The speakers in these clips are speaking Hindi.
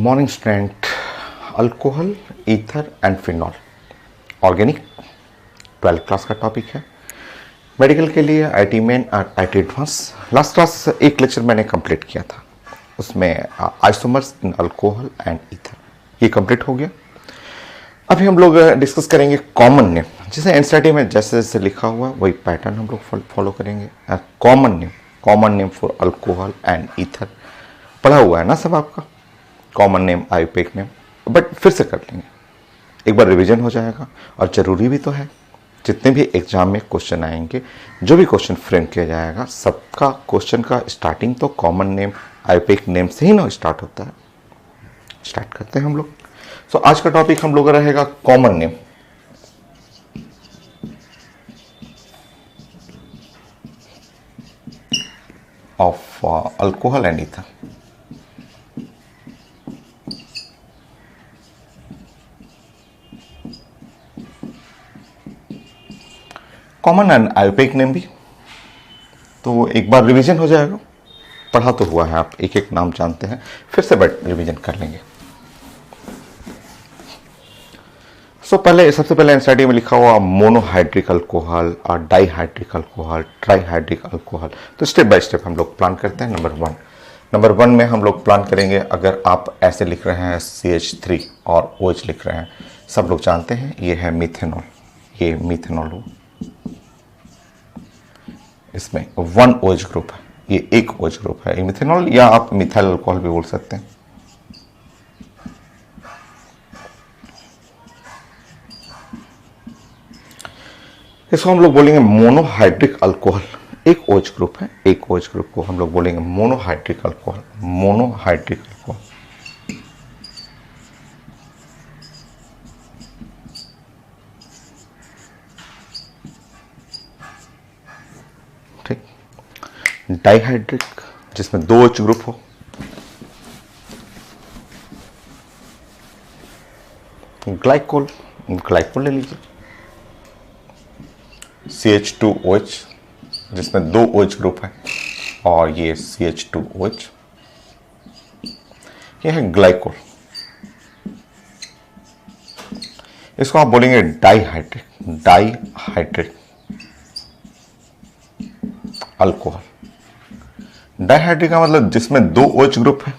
Morning student, alcohol, ether and phenol organic 12th class का टॉपिक है। मेडिकल के लिए आईटी मेन और आईटी एडवांस लास्ट क्लास एक लेक्चर मैंने कंप्लीट किया था, उसमें isomers in alcohol and ether ये कंप्लीट हो गया। अभी हम लोग डिस्कस करेंगे कॉमन नेम, जैसे एनसीईआरटी में जैसे जैसे लिखा हुआ वही पैटर्न हम लोग फॉलो करेंगे। Common name for alcohol and ether पढ़ा हुआ है ना सब आपका, common name Ayurvedic name, but फिर से कर लेंगे, एक बार रिवीजन हो जाएगा और ज़रूरी भी तो है। जितने भी एग्जाम में क्वेश्चन आएंगे, जो भी क्वेश्चन फ्रेम किया जाएगा, सबका क्वेश्चन का स्टार्टिंग तो कॉमन नेम आयुर्वेदिक नेम से ही ना स्टार्ट होता है। स्टार्ट करते हैं हम लोग। सो आज का टॉपिक हम लोग का रहेगा common name of alcohol and ether. Common and Ayurvedic name भी तो एक बार रिवीजन हो जाएगा, पढ़ा तो हुआ है, आप एक एक नाम जानते हैं, फिर से बैठ रिवीजन कर लेंगे। पहले सबसे पहले एनसीईआरटी में लिखा हुआ मोनोहाइड्रिक अल्कोहल और डाईहाइड्रिक अल्कोहल, ट्राईहाइड्रिक अल्कोहल। तो स्टेप बाय स्टेप हम लोग प्लान करते हैं। नंबर वन में हम लोग प्लान करेंगे, अगर आप ऐसे लिख रहे हैं CH3 और OH लिख रहे हैं, सब लोग जानते हैं ये है मिथेनॉल, ये मिथेनॉल हो, इसमें 1 OH ग्रुप है, ये एक OH ग्रुप है, ये मिथेनॉल, या आप मिथाइल अल्कोहल भी बोल सकते हैं। इसको हम लोग बोलेंगे मोनोहाइड्रिक अल्कोहल, एक OH ग्रुप है, एक OH ग्रुप को हम लोग बोलेंगे मोनोहाइड्रिक अल्कोहल, मोनोहाइड्रिक अल्कोहल। ठीक, डाईहाइड्रिक जिसमें 2 OH ग्रुप हो, ग्लाइकोल, ग्लाइकोल ले लीजिए, CH2OH जिसमें 2 OH ग्रुप है और ये CH2OH, ये है ग्लाइकोल। इसको आप बोलेंगे डाईहाइड्रिक, डाईहाइड्रिक अल्कोहल। डाईहाइड्रिक का मतलब जिसमें 2 OH ग्रुप है,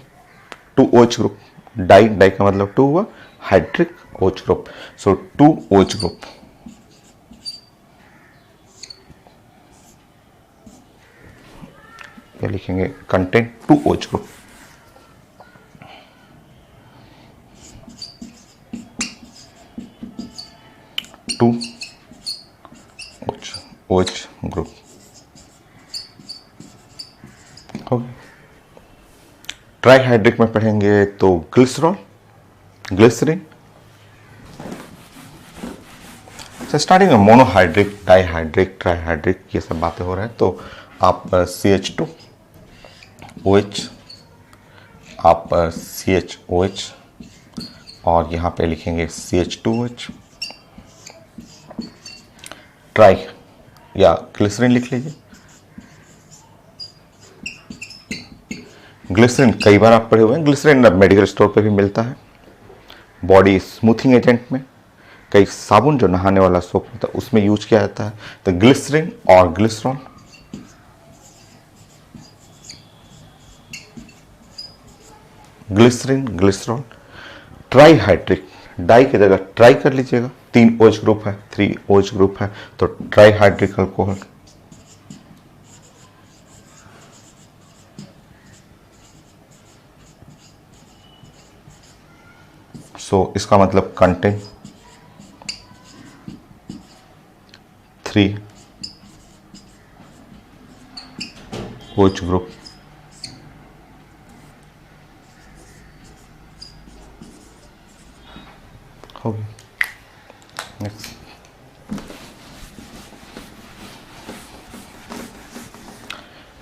2 OH ग्रुप, डाई का मतलब 2 हुआ, hydric OH group, so 2 OH group. ये लिखेंगे content 2 OH group, two OH group हो गया। ट्राईहाइड्रिक में पढ़ेंगे तो ग्लिसरॉल, ग्लिसरीन। स्टार्टिंग में मोनोहाइड्रिक, डाईहाइड्रिक, ट्राईहाइड्रिक ये सब बातें हो रहे हैं, तो आप CH2OH, आप CHOH और यहाँ पे लिखेंगे CH2OH, ट्राई या ग्लिसरीन लिख लीजिए। ग्लिसरीन कई बार आप पढ़े हुए हैं, ग्लिसरीन अब मेडिकल स्टोर पे भी मिलता है, बॉडी स्मूथिंग एजेंट में, कई साबुन जो नहाने वाला सोप होता है उसमें यूज किया जाता है। तो ग्लिसरीन और glycerol, glycerine, glycerol. Trihydric, di की जगह ट्राई कर लीजिएगा, 3 OH ग्रुप है, 3 OH ग्रुप है, तो ट्राईहाइड्रिक अल्कोहल। सो इसका मतलब कंटेंट 3 OH ग्रुप। हो गया।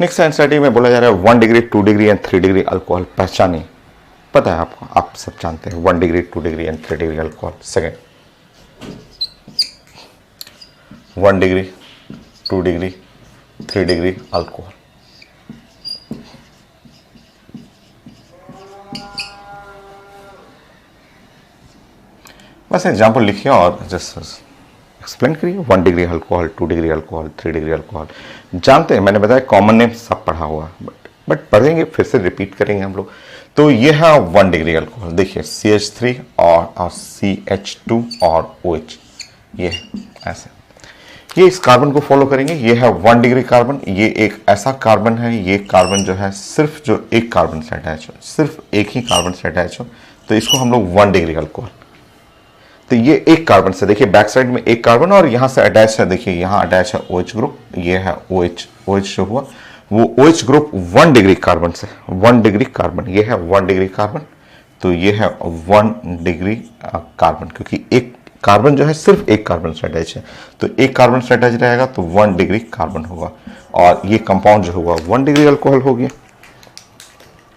नेक्स्ट, एनसीईआरटी में बोला जा रहा है 1 degree, 2 degree and 3 degree alcohol पहचानिए। पता है आपको, आप सब जानते हैं 1 degree, 2 degree and 3 degree alcohol. Second, 1 degree, 2 degree, 3 degree alcohol. बस एग्जाम्पल लिखिए और जस्ट एक्सप्लेन करिए। 1 degree alcohol, 2 degree alcohol, 3 degree alcohol, जानते हैं, मैंने बताया कॉमन नेम सब पढ़ा हुआ, बट पढ़ेंगे फिर से रिपीट करेंगे हम लोग। तो ये है 1 डिग्री अल्कोहल, देखिए CH3 और CH2 और OH, ये ऐसे, ये इस कार्बन को फॉलो करेंगे। ये है 1 डिग्री कार्बन, ये एक ऐसा कार्बन है, ये कार्बन जो है सिर्फ जो एक कार्बन से अटैच हो, सिर्फ एक ही कार्बन से अटैच हो, तो इसको हम लोग 1 डिग्री अल्कोहल। तो ये एक कार्बन से, देखिए बैक साइड में एक कार्बन और यहां से अटैच है, देखिए यहां अटैच है OH ग्रुप, ये है OH जो हुआ वो OH ग्रुप 1 डिग्री कार्बन से, 1 डिग्री कार्बन, ये है 1 डिग्री कार्बन, तो ये है 1 डिग्री कार्बन, क्योंकि एक कार्बन जो है सिर्फ एक कार्बन से अटैच है, तो एक कार्बन से अटैच रहेगा तो 1 डिग्री कार्बन होगा, और ये कंपाउंड जो होगा 1 डिग्री अल्कोहल हो गया।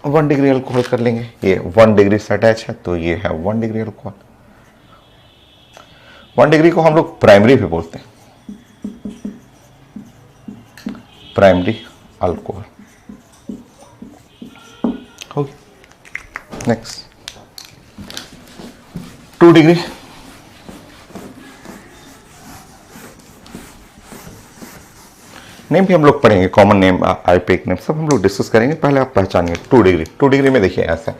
1 डिग्री अल्कोहल कर लेंगे, ये 1 डिग्री से अटैच है तो ये है 1 डिग्री अल्कोहल। 1 डिग्री को हम लोग प्राइमरी भी बोलते हैं, प्राइमरी अल्कोहल हो गया। नेक्स्ट 2 डिग्री, नेम भी हम लोग पढ़ेंगे, कॉमन नेम, आईपीएक नेम सब हम लोग डिस्कस करेंगे, पहले आप पहचानिए 2 डिग्री। 2 डिग्री में देखिए ऐसा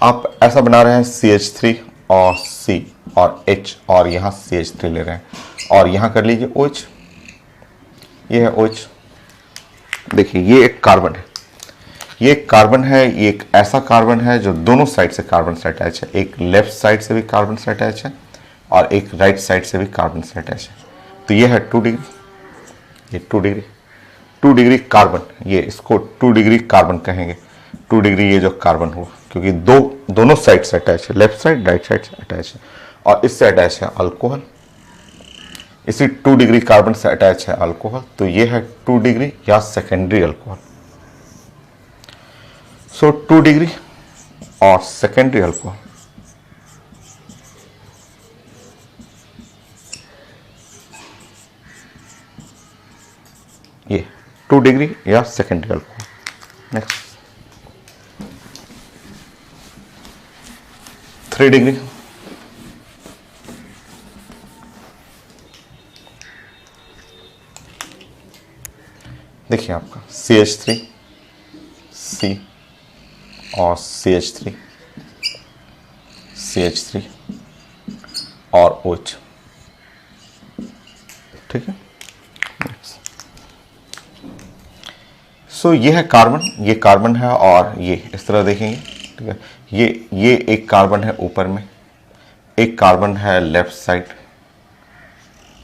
आप ऐसा बना रहे हैं CH3 और C और H, और यहाँ CH3 ले रहे हैं, और यहाँ कर लीजिए OH, ये है OH। देखिए ये एक कार्बन है, ये एक कार्बन है, ये एक ऐसा कार्बन है जो दोनों साइड से कार्बन से अटैच है, एक लेफ्ट साइड से भी कार्बन से अटैच है और एक राइट साइड से भी कार्बन से अटैच है, तो ये है 2 डिग्री, ये 2 डिग्री। 2 डिग्री कार्बन, ये इसको 2 डिग्री कार्बन कहेंगे, 2 डिग्री ये जो कार्बन हुआ, क्योंकि दोनों साइड से अटैच है, लेफ्ट साइड राइट साइड से अटैच है, और इससे अटैच है अल्कोहल, इसी 2 डिग्री कार्बन से अटैच है अल्कोहल, तो ये है 2 डिग्री या सेकेंडरी अल्कोहल। सो 2 डिग्री और सेकेंडरी अल्कोहल, ये 2 डिग्री या सेकेंडरी अल्कोहल। नेक्स्ट 3 डिग्री, देखिए आपका CH3 C और CH3 CH3 और OH, ठीक है। सो ये है कार्बन, ये कार्बन है, और ये इस तरह देखेंगे, ठीक है, ये एक कार्बन है ऊपर में, एक कार्बन है लेफ्ट साइड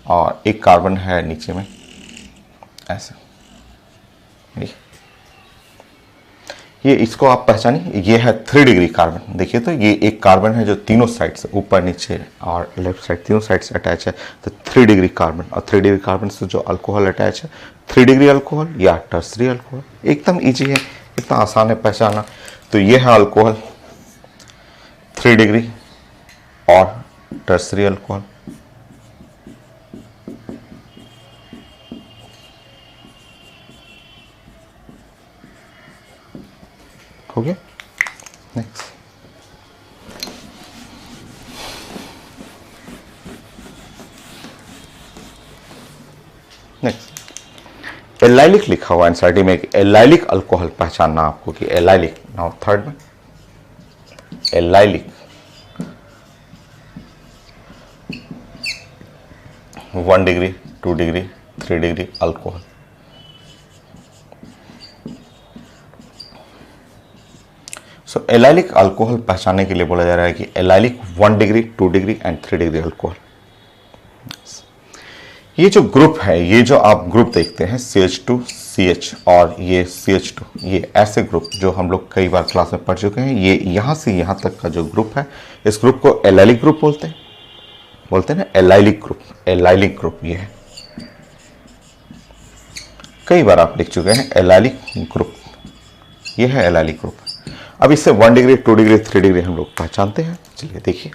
और एक कार्बन है नीचे में, ऐसे। ये इसको आप पहचानिए, ये है 3 डिग्री कार्बन, देखिए तो ये एक कार्बन है जो तीनों साइड से, ऊपर नीचे और लेफ्ट साइड तीनों साइड से अटैच है, तो 3 डिग्री कार्बन, और 3 डिग्री कार्बन से जो अल्कोहल अटैच है 3 डिग्री अल्कोहल या टर्सरी अल्कोहल, एकदम इजी है, इतना आसान है पहचाना। तो ये है अल्कोहल 3 डिग्री और टर्सरी अल्कोहल। हो गया। नेक्स्ट एलाइलिक लिखा हुआ एनसीईआरटी में, एलाइलिक अल्कोहल पहचानना आपको कि एलाइलिक। नाउ थर्ड में allylic 1 degree 2 degree 3 degree alcohol. So allylic alcohol पहचानने के लिए बोला जा रहा है कि allylic 1 degree 2 degree and 3 degree alcohol. ये जो ग्रुप है, ये जो आप ग्रुप देखते हैं CH2 CH और ये CH2, ये ऐसे ग्रुप जो हम लोग कई बार क्लास में पढ़ चुके हैं, ये यहाँ से यहाँ तक का जो ग्रुप है, इस ग्रुप को एलाइलिक ग्रुप बोलते हैं ना, एलाइलिक ग्रुप, एलाइलिक ग्रुप ये है, कई बार आप लिख चुके हैं एलाइलिक ग्रुप, ये है एलाइलिक ग्रुप। अब इससे 1 डिग्री 2 डिग्री 3 डिग्री हम लोग पहचानते हैं, चलिए देखिए।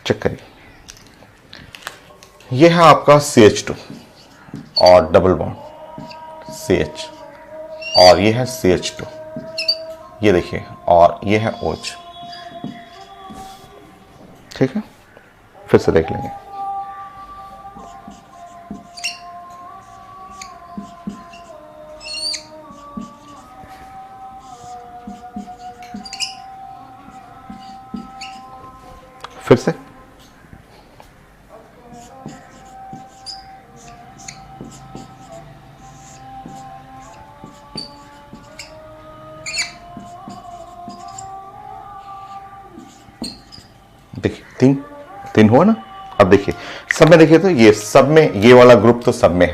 चेक करिए, यह है आपका CH2 और डबल बॉन्ड CH, और ये है CH2, ये देखिए, और ये है OH। ठीक है, फिर से देख लेंगे। फिर से देखिए, तीन हुआ ना। अब देखिए सब में, देखिए तो ये सब में, ये वाला ग्रुप तो सब में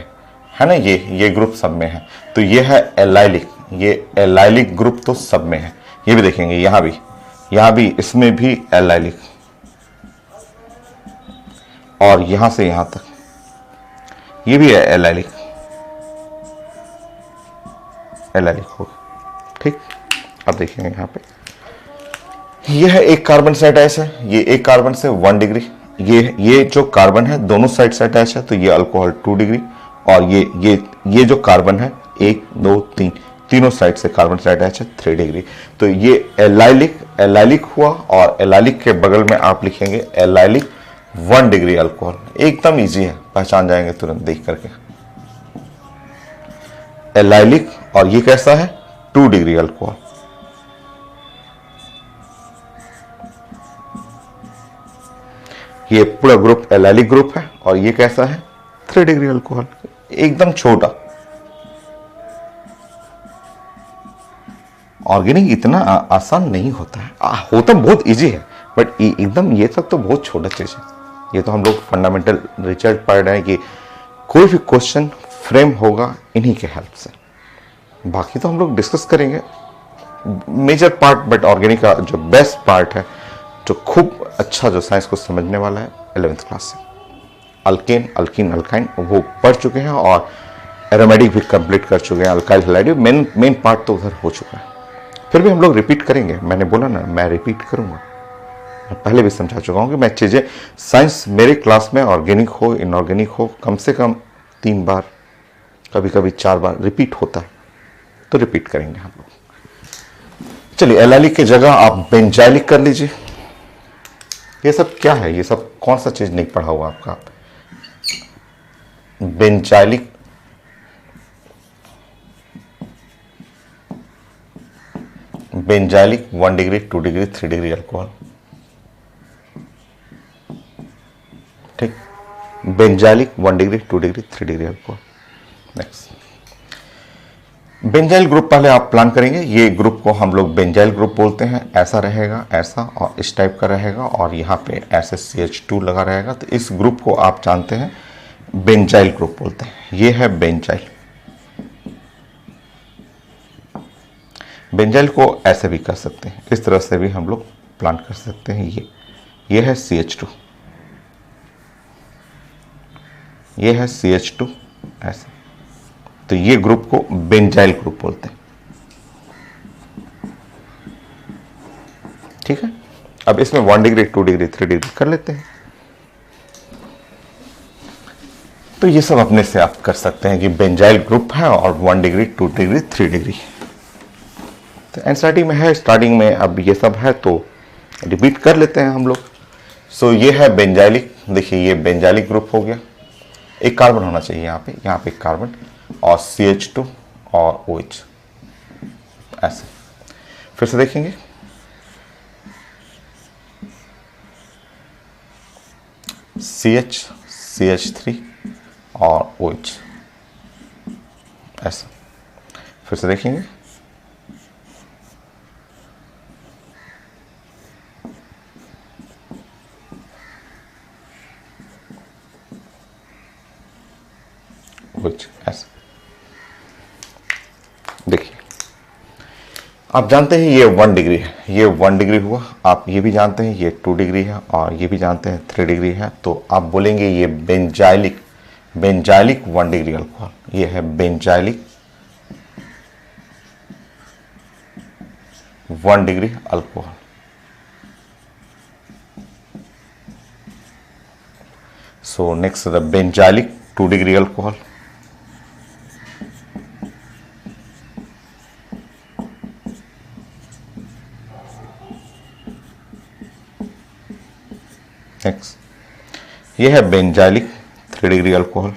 है ना, ये ग्रुप सब में है। तो ये है एलाइलिक, ये एलाइलिक ग्रुप तो सब में है। ये भी देखेंगे, यहां भी इसमें भी एलाइलिक, और यहां से यहां तक ये भी है एलाइलिक होगा। ठीक, अब देखिएंगे यहां पे, ये है एक कार्बन से अटैच है, ये एक कार्बन से 1 डिग्री, ये जो कार्बन है दोनों साइड से अटैच है, तो ये अल्कोहल 2 डिग्री, और ये जो कार्बन है 1 2 3 तीनों साइड से कार्बन से अटैच है 3 डिग्री। तो ये एलाइलिक हुआ, और एलाइलिक के बगल में आप लिखेंगे एलाइलिक 1 डिग्री अल्कोहल। एकदम इजी है, पहचान जाएंगे तुरंत देख करके। एलाइलिक, और ये कैसा है 2 डिग्री अल्कोहल। ये पूरा ग्रुप एलाइलिक ग्रुप है, और ये कैसा है 3 डिग्री अल्कोहल, एकदम छोटा। ऑर्गेनिक इतना आसान नहीं होता है, होता बहुत इजी है, बट एकदम ये सब तो बहुत छोटा चीज है। ये तो हम लोग फंडामेंटल रिसर्च पढ़ रहे हैं कि कोई भी क्वेश्चन फ्रेम होगा इन्हीं के हेल्प से। बाकी तो हम लोग डिस्कस करेंगे मेजर पार्ट, बट ऑर्गेनिक का जो बेस्ट पार्ट है, जो खूब अच्छा, जो साइंस को समझने वाला है 11th क्लास से, अल्केन, अल्कीन, अल्काइन वो पढ़ चुके हैं, और एरोमेटिक भी कंप्लीट कर चुके हैं। अल्काइल हैलाइड मेन पार्ट तो उधर हो चुका है। फिर भी हम लोग रिपीट करेंगे, मैंने बोला ना मैं रिपीट करूंगा। मैं पहले भी समझा चुका हूं कि मैं चीजें, साइंस मेरे क्लास में ऑर्गेनिक हो इनऑर्गेनिक हो, कम से कम 3 बार, कभी कभी 4 बार रिपीट होता है, तो रिपीट करेंगे हम लोग। चलिए, एलाइलिक की जगह आप बेंजाइलिक कर लीजिए। ये सब क्या है, ये सब कौन सा चीज नहीं पढ़ा हुआ आपका? Benzylic, benzylic 1 degree 2 degree 3 degree alcohol. ठीक, benzylic 1 degree 2 degree 3 degree alcohol. Next, benzyl group पहले आप प्लान करेंगे। ये ग्रुप को हम लोग बेंजाइल ग्रुप बोलते हैं। ऐसा रहेगा, ऐसा, और इस टाइप का रहेगा, और यहाँ पे ऐसे CH2 लगा रहेगा। तो इस ग्रुप को आप जानते हैं बेंजाइल ग्रुप बोलते हैं। ये है बेंजाइल। बेंजाइल को ऐसे भी कर सकते हैं, इस तरह से भी हम लोग प्लान कर सकते हैं। ये है CH2, ये है CH2 ऐसे। तो ये ग्रुप को बेंजाइल ग्रुप बोलते हैं। ठीक है, अब इसमें 1 डिग्री 2 डिग्री 3 डिग्री कर लेते हैं। तो ये सब अपने से आप कर सकते हैं कि बेंजाइल ग्रुप है, और 1 डिग्री 2 डिग्री 3 डिग्री। तो एनसीईआरटी में है स्टार्टिंग में, अब ये सब है तो रिपीट कर लेते हैं हम लोग। सो ये है बेंजाइलिक। देखिए, ये बेंजाइलिक ग्रुप हो गया। एक कार्बन होना चाहिए यहाँ पे एक कार्बन, और CH2 और OH ऐसे। फिर से देखेंगे, CH, CH3 और OH ऐसा। फिर से देखेंगे, OH ऐसा। देखिए, आप जानते हैं ये 1 डिग्री है, ये 1 डिग्री हुआ। आप ये भी जानते हैं ये 2 डिग्री है, और ये भी जानते हैं 3 डिग्री है। तो आप बोलेंगे ये बेंजाइलिक 1 डिग्री अल्कोहल। ये है benzylic 1 degree alcohol. So next the benzylic 2 degree alcohol. Next ये है बेंजाइलिक 3 डिग्री अल्कोहल।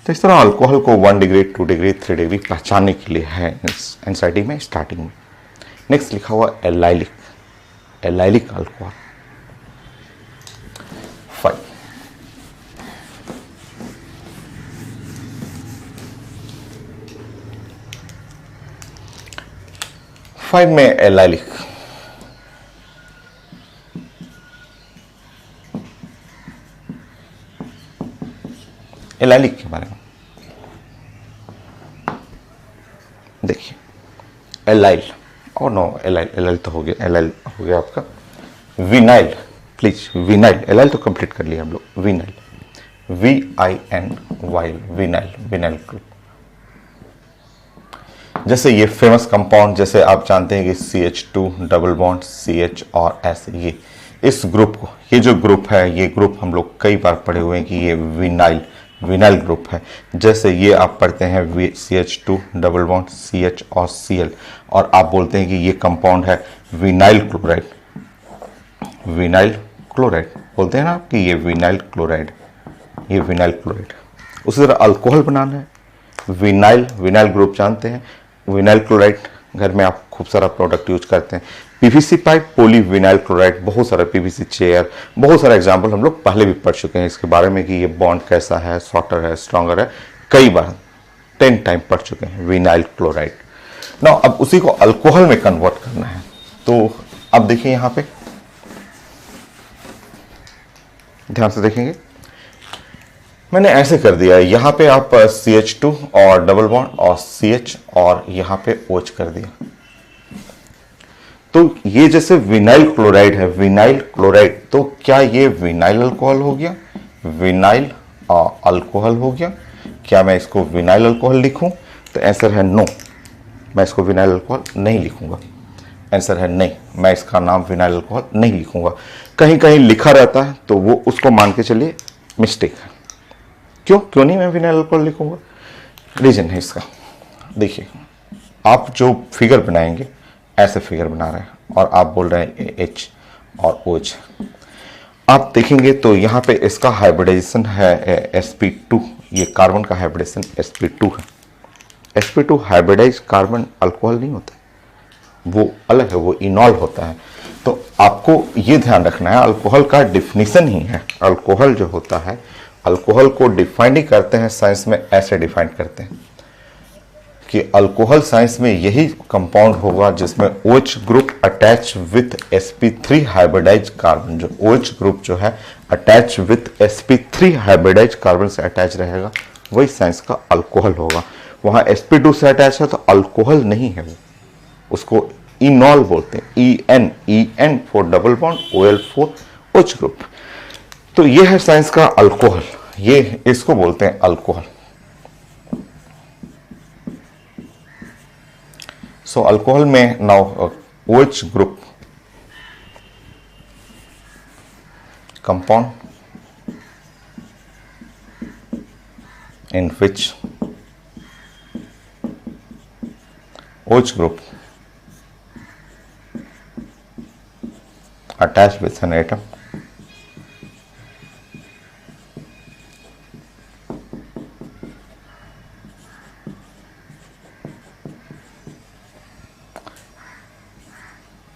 तो इस तरह अल्कोहल को 1 डिग्री 2 डिग्री 3 डिग्री पहचानने के लिए है एनसीईआरटी में स्टार्टिंग में। नेक्स्ट लिखा हुआ एलाइलिक, एलाइलिक अल्कोहल 5। में एलाइलिक एलाइलिक के बारे में देखिए, एलाइल और नो एलाइल, एलाइल तो हो गया, एलाइल हो गया आपका विनाइल, प्लीज विनाइल, एलाइल तो कंप्लीट कर लिया हम लोग, vinyl VIN vinyl, vinyl group. जैसे ये फेमस कंपाउंड, जैसे आप जानते हैं कि CH2 डबल बॉन्ड CH और S, ये इस ग्रुप को, ये जो ग्रुप है, ये ग्रुप हम लोग कई बार पढ़े हुए हैं कि ये विनाइल, विनाइल ग्रुप है। जैसे ये आप पढ़ते हैं CH2 डबल बॉन्ड CH और Cl, और आप बोलते हैं कि ये कंपाउंड है विनाइल क्लोराइड, विनाइल क्लोराइड बोलते हैं ना आप कि ये विनाइल क्लोराइड, ये विनाइल क्लोराइड। उसी तरह अल्कोहल बनाना है, विनाइल, विनाइल ग्रुप जानते हैं, विनाइल क्लोराइड घर में आप खूब सारा प्रोडक्ट यूज करते हैं, PVC पाइप, पोली विनाइल क्लोराइड, बहुत सारा PVC चेयर, बहुत सारा एग्जाम्पल हम लोग पहले भी पढ़ चुके हैं इसके बारे में कि ये बॉन्ड कैसा है, शॉर्टर है, स्ट्रॉन्गर है, कई बार 10 टाइम पढ़ चुके हैं विनाइल क्लोराइड। ना अब उसी को अल्कोहल में कन्वर्ट करना है, तो अब देखिए यहां पे ध्यान से देखेंगे, मैंने ऐसे कर दिया है, यहां पे आप CH2 और डबल बॉन्ड और CH और यहां पे OH कर दिया, तो ये जैसे विनाइल क्लोराइड है, विनाइल क्लोराइड, तो क्या ये विनाइल अल्कोहल हो गया, विनाइल अल्कोहल हो गया? क्या मैं इसको विनाइल अल्कोहल लिखूं? तो आंसर है नो, मैं इसको विनाइल अल्कोहल नहीं लिखूंगा। आंसर है नहीं, मैं इसका नाम विनाइल अल्कोहल नहीं लिखूंगा। कहीं कहीं लिखा रहता है तो वो उसको मान के चलिए मिस्टेक है। क्यों नहीं मैं विनाइल अल्कोहल लिखूंगा? रीजन है इसका, देखिए आप जो फिगर बनाएंगे, ऐसे फिगर बना रहे हैं और आप बोल रहे हैं H और OH, आप देखेंगे तो यहाँ पे इसका हाइब्रिडाइजेशन है sp2, ये कार्बन का हाइब्रिडेशन sp2 है। sp2 हाइब्रिडाइज कार्बन अल्कोहल नहीं होता, वो अलग है, वो इनॉल होता है। तो आपको ये ध्यान रखना है, अल्कोहल का डिफिनीशन ही है, अल्कोहल जो होता है, अल्कोहल को डिफाइन ही करते हैं साइंस में, ऐसे डिफाइन करते हैं कि अल्कोहल साइंस में यही कंपाउंड होगा जिसमें OH group attach with sp3 hybridise carbon, जो OH ग्रुप जो है attach with sp3 hybridise carbon से अटैच रहेगा, वही साइंस का अल्कोहल होगा। वहां sp2 से अटैच है तो अल्कोहल नहीं है, वो उसको इनॉल बोलते हैं, En for double bond, OL for OH group. तो ये है साइंस का अल्कोहल, ये इसको बोलते हैं अल्कोहल। सो अल्कोहल में now OH group compound in which OH group attached with an atom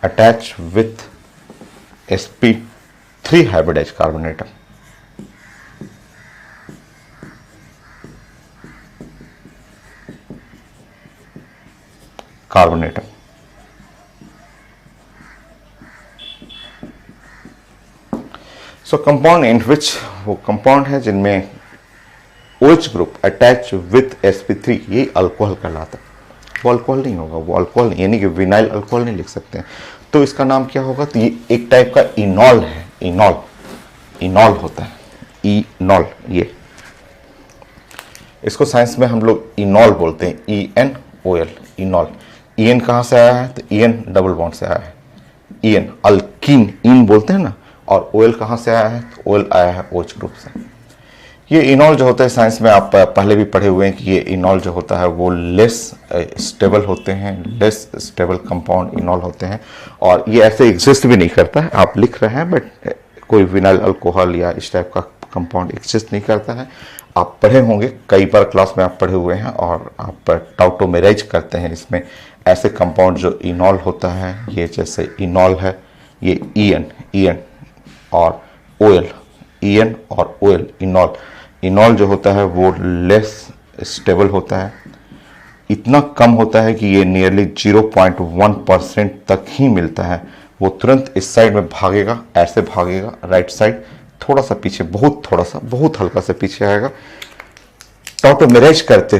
attached with sp3 hybridized carbon atom. Carbon atom. So compound in which, वो कंपाउंड है जिनमें OH group attach with sp3, ये अल्कोहल कहलाता है। वो अल्कोहल नहीं होगा, वो अल्कोहल यानी कि विनाइल अल्कोहल नहीं लिख सकते हैं। तो इसका नाम क्या होगा? तो ये एक टाइप का इनॉल है, इनॉल होता है, इनॉल। ये इसको साइंस में हम लोग इनॉल बोलते हैं, ENOL, इनॉल। EN कहाँ से आया है? तो EN डबल बॉन्ड से आया है, EN अल्कीन, इन बोलते हैं ना। और OL कहाँ से आया है? तो OL आया है OH ग्रुप से। ये इनॉल जो होता है, साइंस में आप पहले भी पढ़े हुए हैं कि ये इनॉल जो होता है वो लेस स्टेबल होते हैं, लेस स्टेबल कंपाउंड इनॉल होते हैं, और ये ऐसे एग्जिस्ट भी नहीं करता है। आप लिख रहे हैं बट कोई विनाइल अल्कोहल या इस टाइप का कंपाउंड एग्जिस्ट नहीं करता है। आप पढ़े होंगे, कई बार क्लास में आप पढ़े हुए हैं, और आप टाउटोमेराइज करते हैं इसमें ऐसे कंपाउंड जो इनॉल होता है। ये जैसे इनॉल है, ये ईएन और ओएल, ईएन और ओएल, इनॉल जो होता है वो लेस स्टेबल होता है, इतना कम होता है कि ये नियरली 0.1% तक ही मिलता है। वो तुरंत इस साइड में भागेगा, ऐसे भागेगा राइट साइड, थोड़ा सा पीछे, बहुत हल्का से पीछे आएगा। टाउटोमेराइज करते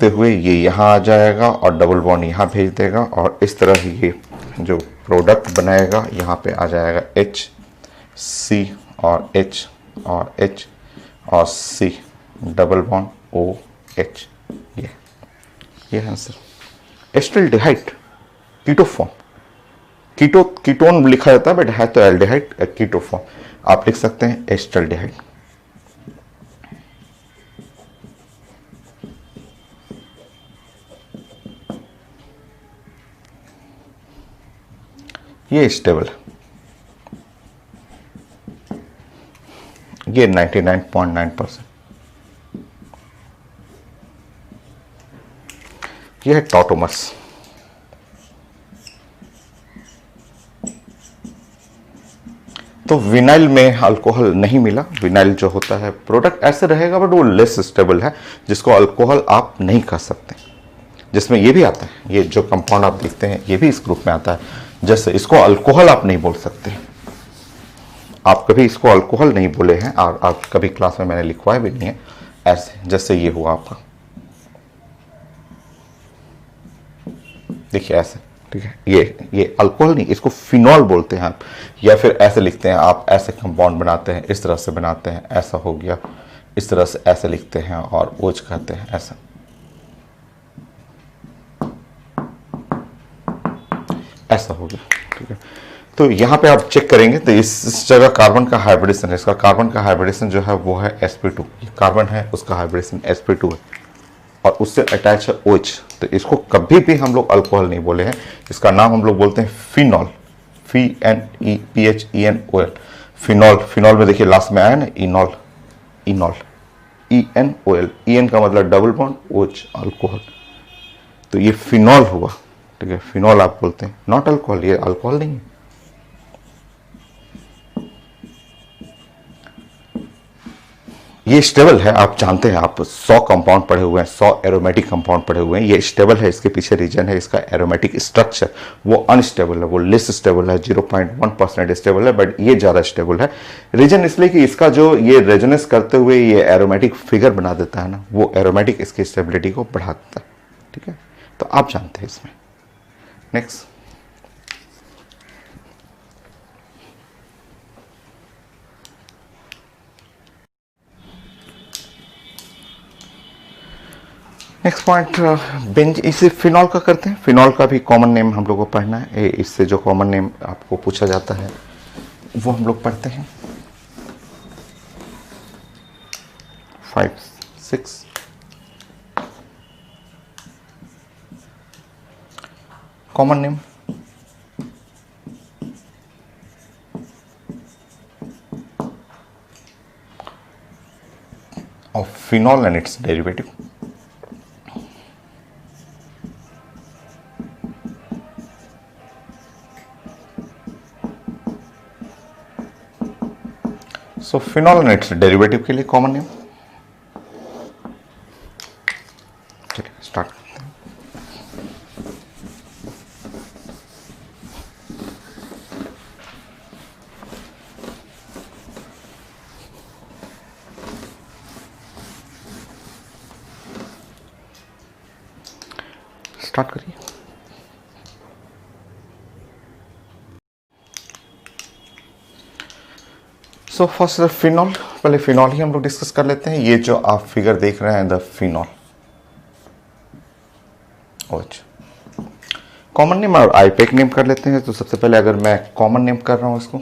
हुए ये यहाँ आ जाएगा और डबल बॉन्ड यहाँ भेज देगा, और इस तरह ये जो प्रोडक्ट बनाएगा यहाँ पे आ जाएगा H, C और H और H और C, डबल बॉन्ड OH। ये आंसर। एस्टल्डिहाइड कीटोफॉर्म, कीटोन लिखा जाता है बट है तो एल्डिहाइड, कीटोफॉर्म आप लिख सकते हैं एस्टल्डिहाइड। ये स्टेबल है, ये 99.9%। ये है टॉटोमर्स। तो विनाइल में अल्कोहल नहीं मिला। विनाइल जो होता है प्रोडक्ट ऐसे रहेगा बट वो लेस स्टेबल है, जिसको अल्कोहल आप नहीं कर सकते। जिसमें ये भी आता है, ये जो कंपाउंड आप देखते हैं ये भी इस ग्रुप में आता है। जैसे इसको अल्कोहल आप नहीं बोल सकते, आप कभी इसको अल्कोहल नहीं बोले हैं, और आप कभी क्लास में मैंने लिखवाया भी नहीं है। ऐसे जैसे ये हुआ आपका, देखिए ऐसे, ठीक है, ये अल्कोहल नहीं, इसको फिनॉल बोलते हैं आप, या फिर ऐसे लिखते हैं आप, ऐसे कंपाउंड बनाते हैं, इस तरह से बनाते हैं, ऐसा हो गया, इस तरह से ऐसे लिखते हैं और ओज कहते हैं, ऐसा। ऐसा हो गया, ठीक है। तो यहाँ पे आप चेक करेंगे तो इस जगह कार्बन का हाइब्रिडेशन है, इसका कार्बन का हाइब्रिडेशन जो है वो है sp2, कार्बन है उसका हाइब्रिडेशन sp2 है, और उससे अटैच है OH। तो इसको कभी भी हम लोग अल्कोहल नहीं बोले हैं, इसका नाम हम लोग बोलते हैं फिनॉल, FENOL, फिनॉल। फिनॉल में देखिए लास्ट में आया ना इनॉल, ENOL, EN का मतलब डबल बॉन्ड, OH अल्कोहल, तो ये फिनॉल हुआ, ठीक है, फिनॉल आप बोलते हैं, नॉट अल्कोहल, ये अल्कोहल नहीं है। ये स्टेबल है, आप जानते हैं, आप 100 कंपाउंड पढ़े हुए हैं, 100 एरोमेटिक कंपाउंड पढ़े हुए हैं। ये स्टेबल है, इसके पीछे रीजन है इसका एरोमेटिक स्ट्रक्चर, वो अनस्टेबल है, वो लेस स्टेबल है, 0.1% स्टेबल है, बट ये ज़्यादा स्टेबल है। रीजन इसलिए कि इसका जो ये रेजोनेंस करते हुए ये एरोमेटिक फिगर बना देता है ना, वो एरोमेटिक इसकी स्टेबिलिटी को बढ़ा देता है, ठीक है। तो आप जानते हैं इसमें। नेक्स्ट, नेक्स्ट पॉइंट, बेंज, इसे फिनॉल का करते हैं। फिनॉल का भी कॉमन नेम हम लोग को पढ़ना है, इससे जो कॉमन नेम आपको पूछा जाता है वो हम लोग पढ़ते हैं। 5, 6, common name, of phenol and its derivative. So phenol and its derivative के लिए कॉमन नेम, चलिए स्टार्ट करते हैं। स्टार्ट करिए। सो फर्स्ट फिनॉल, पहले फिनॉल ही हम लोग डिस्कस कर लेते हैं। ये जो आप फिगर देख रहे हैं द फिनॉल, कॉमन नेम और आईपेक नेम कर लेते हैं। तो सबसे पहले अगर मैं कॉमन नेम कर रहा हूं इसको,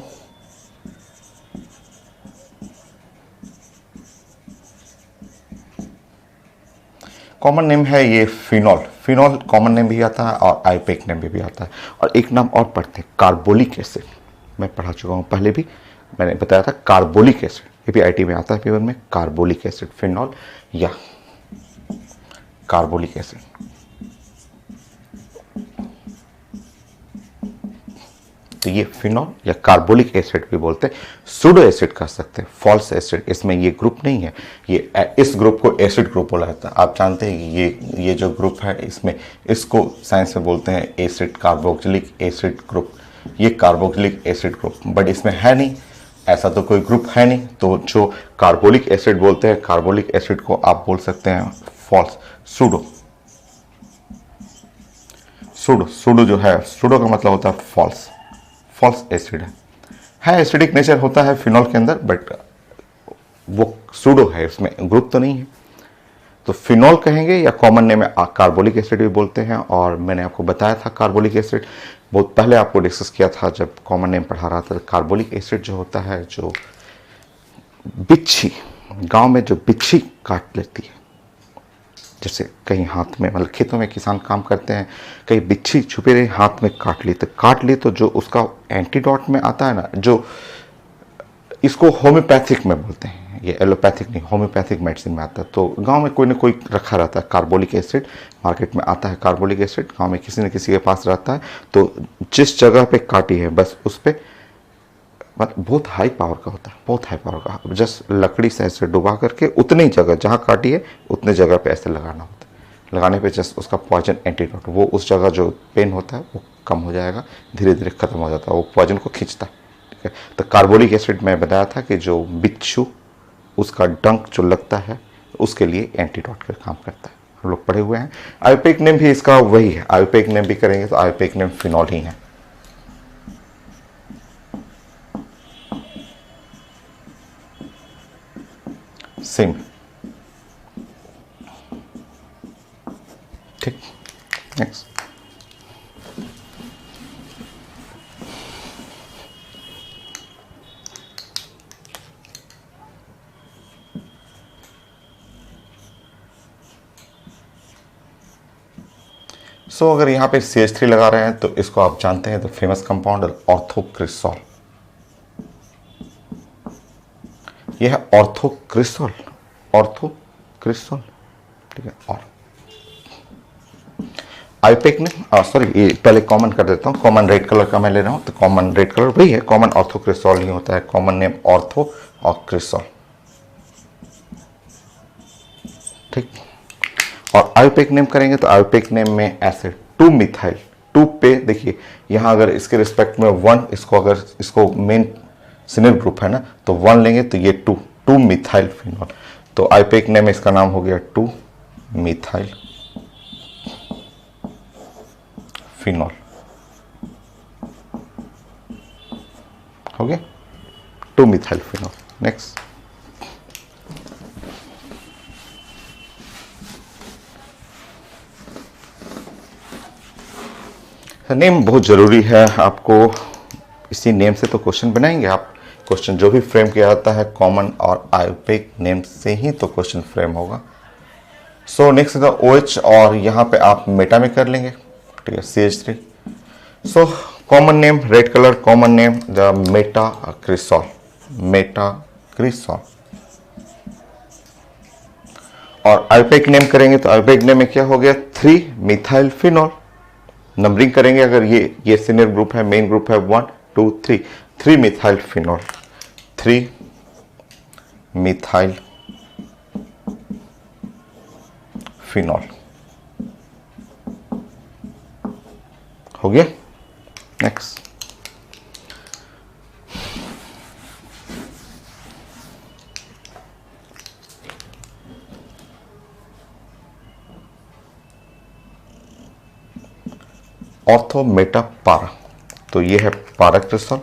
कॉमन नेम है ये फिनॉल। फिनॉल कॉमन नेम भी आता है और आईयूपैक नेम भी आता है। और एक नाम और पढ़ते हैं, कार्बोलिक एसिड। मैं पढ़ा चुका हूँ पहले भी, मैंने बताया था कार्बोलिक एसिड, ये भी आईटी में आता है पेपर में, कार्बोलिक एसिड, फिनॉल या कार्बोलिक एसिड। तो ये फिनॉल या कार्बोलिक एसिड भी बोलते हैं, सूडो एसिड कह सकते हैं, फॉल्स एसिड। इसमें ये ग्रुप नहीं है, ये इस ग्रुप को एसिड ग्रुप बोला जाता है। आप जानते हैं कि ये जो ग्रुप है इसमें, इसको साइंस में बोलते हैं एसिड, कार्बोक्सिलिक एसिड ग्रुप। ये कार्बोक्सिलिक एसिड ग्रुप, बट इसमें है नहीं, ऐसा तो कोई ग्रुप है नहीं। तो जो कार्बोलिक एसिड बोलते हैं, कार्बोलिक एसिड को आप बोल सकते हैं फॉल्स, सूडो। सूडो जो है, सूडो का मतलब होता है फॉल्स, फॉल्स एसिड है एसिडिक नेचर होता है फिनॉल के अंदर, बट वो सूडो है, उसमें ग्रुप तो नहीं है। तो फिनॉल कहेंगे या कॉमन नेम में कार्बोलिक एसिड भी बोलते हैं। और मैंने आपको बताया था कार्बोलिक एसिड बहुत पहले आपको डिस्कस किया था जब कॉमन नेम पढ़ा रहा था। कार्बोलिक एसिड जो होता है, जो बिच्छी, गांव में जो बिच्छी काट लेती है, जैसे कहीं हाथ में, मतलब खेतों में किसान काम करते हैं, कहीं बिच्छी छुपे रही हाथ में काट ली तो जो उसका एंटीडोट में आता है ना, जो इसको होम्योपैथिक में बोलते हैं, ये एलोपैथिक नहीं, होम्योपैथिक मेडिसिन में आता है। तो गांव में कोई ना कोई रखा रहता है कार्बोलिक एसिड, मार्केट में आता है कार्बोलिक एसिड, गांव में किसी न किसी के पास रहता है। तो जिस जगह पे काटी है बस उस पर, मतलब बहुत हाई पावर का होता है, बहुत हाई पावर का, जस्ट लकड़ी से ऐसे डुबा करके उतनी जगह जहाँ काटी है उतने जगह पे ऐसे लगाना होता है। लगाने पे जस्ट उसका पॉइजन एंटीडोट, वो उस जगह जो पेन होता है वो कम हो जाएगा, धीरे धीरे खत्म हो जाता है, वो पॉइजन को खींचता है। ठीक है, तो कार्बोलिक एसिड मैं बताया था कि जो बिच्छू, उसका डंक जो लगता है उसके लिए एंटीडोट का काम करता है, हम लोग पढ़े हुए हैं। आईयूपैक नेम भी इसका वही है, आईयूपैक नेम भी करेंगे तो आईयूपैक नेम फिनॉल ही है। सेम, ठीक, नेक्स्ट। सो अगर यहाँ पे CH3 लगा रहे हैं तो इसको आप जानते हैं, तो फेमस कंपाउंड ऑर्थोक्रिसॉल, यह है ऑर्थोक्रिसॉल, ऑर्थोक्रिसॉल, ठीक है। और आईयूपैक ने, सॉरी ये पहले कॉमन कर देता हूँ, कॉमन रेड कलर का मैं ले रहा हूँ, तो कॉमन रेड कलर वही है, कॉमन ऑर्थोक्रिसॉल ही होता है, कॉमन नेम ऑर्थो और क्रिसॉल, ठीक। और आईयूपैक नेम करेंगे तो आईयूपैक नेम में एसिड 2 मिथाइल, 2 पे देखिए यहाँ अगर इसके रिस्पेक्ट में 1, इसको अगर इसको मेन सिनल ग्रुप है ना, तो 1 लेंगे तो ये 2 मिथाइल फिनॉल। तो आईयूपैक नेम में इसका नाम हो गया 2 मिथाइल फिनॉल, हो गया 2 मिथाइल फिनॉल। नेक्स्ट, नेम बहुत ज़रूरी है आपको, इसी नेम से तो क्वेश्चन बनाएंगे आप। क्वेश्चन जो भी फ्रेम किया जाता है कॉमन और आईयूपैक नेम से ही तो क्वेश्चन फ्रेम होगा। सो नेक्स्ट द OH, और यहाँ पे आप मेटा में कर लेंगे, ठीक है, CH3। So common name red colour, common name the meta cresol, meta cresol. और आईयूपैक नेम करेंगे तो आईयूपैक नेम में क्या हो गया, 3 मिथाइल फिनॉल। नंबरिंग करेंगे, अगर ये सीनियर ग्रुप है, मेन ग्रुप है 1 2 3, 3 मिथाइल फिनॉल, 3 मिथाइल फिनॉल, हो गया। नेक्स्ट, ऑर्थो मेटा पारा, तो ये है पारा क्रिस्टल,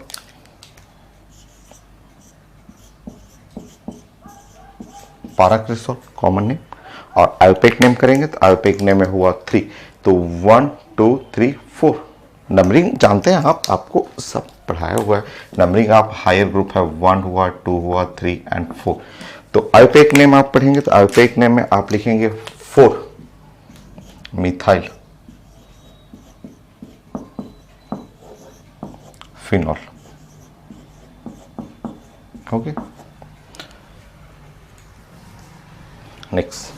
पारा क्रिस्टल कॉमन नेम। और आईयूपैक नेम करेंगे तो आईयूपैक नेम में हुआ 3, तो 1 2 3 4। नंबरिंग जानते हैं आप, आपको सब पढ़ाया हुआ है। नंबरिंग आप हायर ग्रुप है, 1 हुआ 2 हुआ 3 एंड 4। तो आईयूपैक नेम आप पढ़ेंगे तो आईयूपैक नेम में आप लिखेंगे 4 मिथाइल फिनॉल। ओके, नेक्स्ट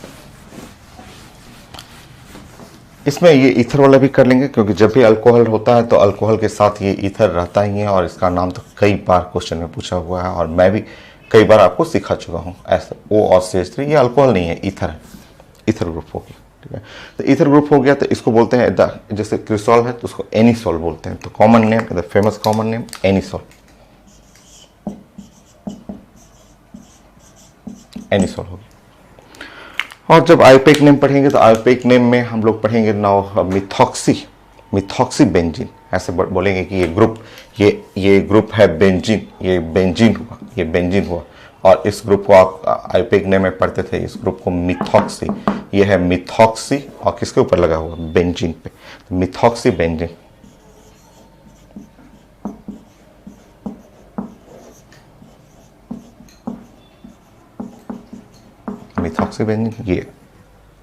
इसमें ये ईथर वाला भी कर लेंगे, क्योंकि जब भी अल्कोहल होता है तो अल्कोहल के साथ ये ईथर रहता ही है, और इसका नाम तो कई बार क्वेश्चन में पूछा हुआ है और मैं भी कई बार आपको सिखा चुका हूँ। ऐसा ओ और CH3 ये अल्कोहल नहीं है, ईथर है, ईथर ग्रुप हो गया। ठीक है, तो ईथर ग्रुप हो गया तो इसको बोलते हैं जैसे क्रिसॉल है तो उसको एनिसॉल बोलते हैं। तो common name, the famous common name anisole, anisole हो गया। और जब आयुर्वेदिक नेम पढ़ेंगे तो आयुर्वेदिक नेम में हम लोग पढ़ेंगे नाउ मिथॉक्सी बेंजीन। ऐसे बोलेंगे कि ये ग्रुप है बेंजीन, ये बेंजीन हुआ। और इस ग्रुप को आप आयुर्वेदिक नेम में पढ़ते थे, इस ग्रुप को मिथॉक्सी, ये है मिथॉक्सी और किसके ऊपर लगा हुआ, बेंजीन पे, तो मिथॉक्सी बेंजीन। मिथॉक्सी बेंजीन ये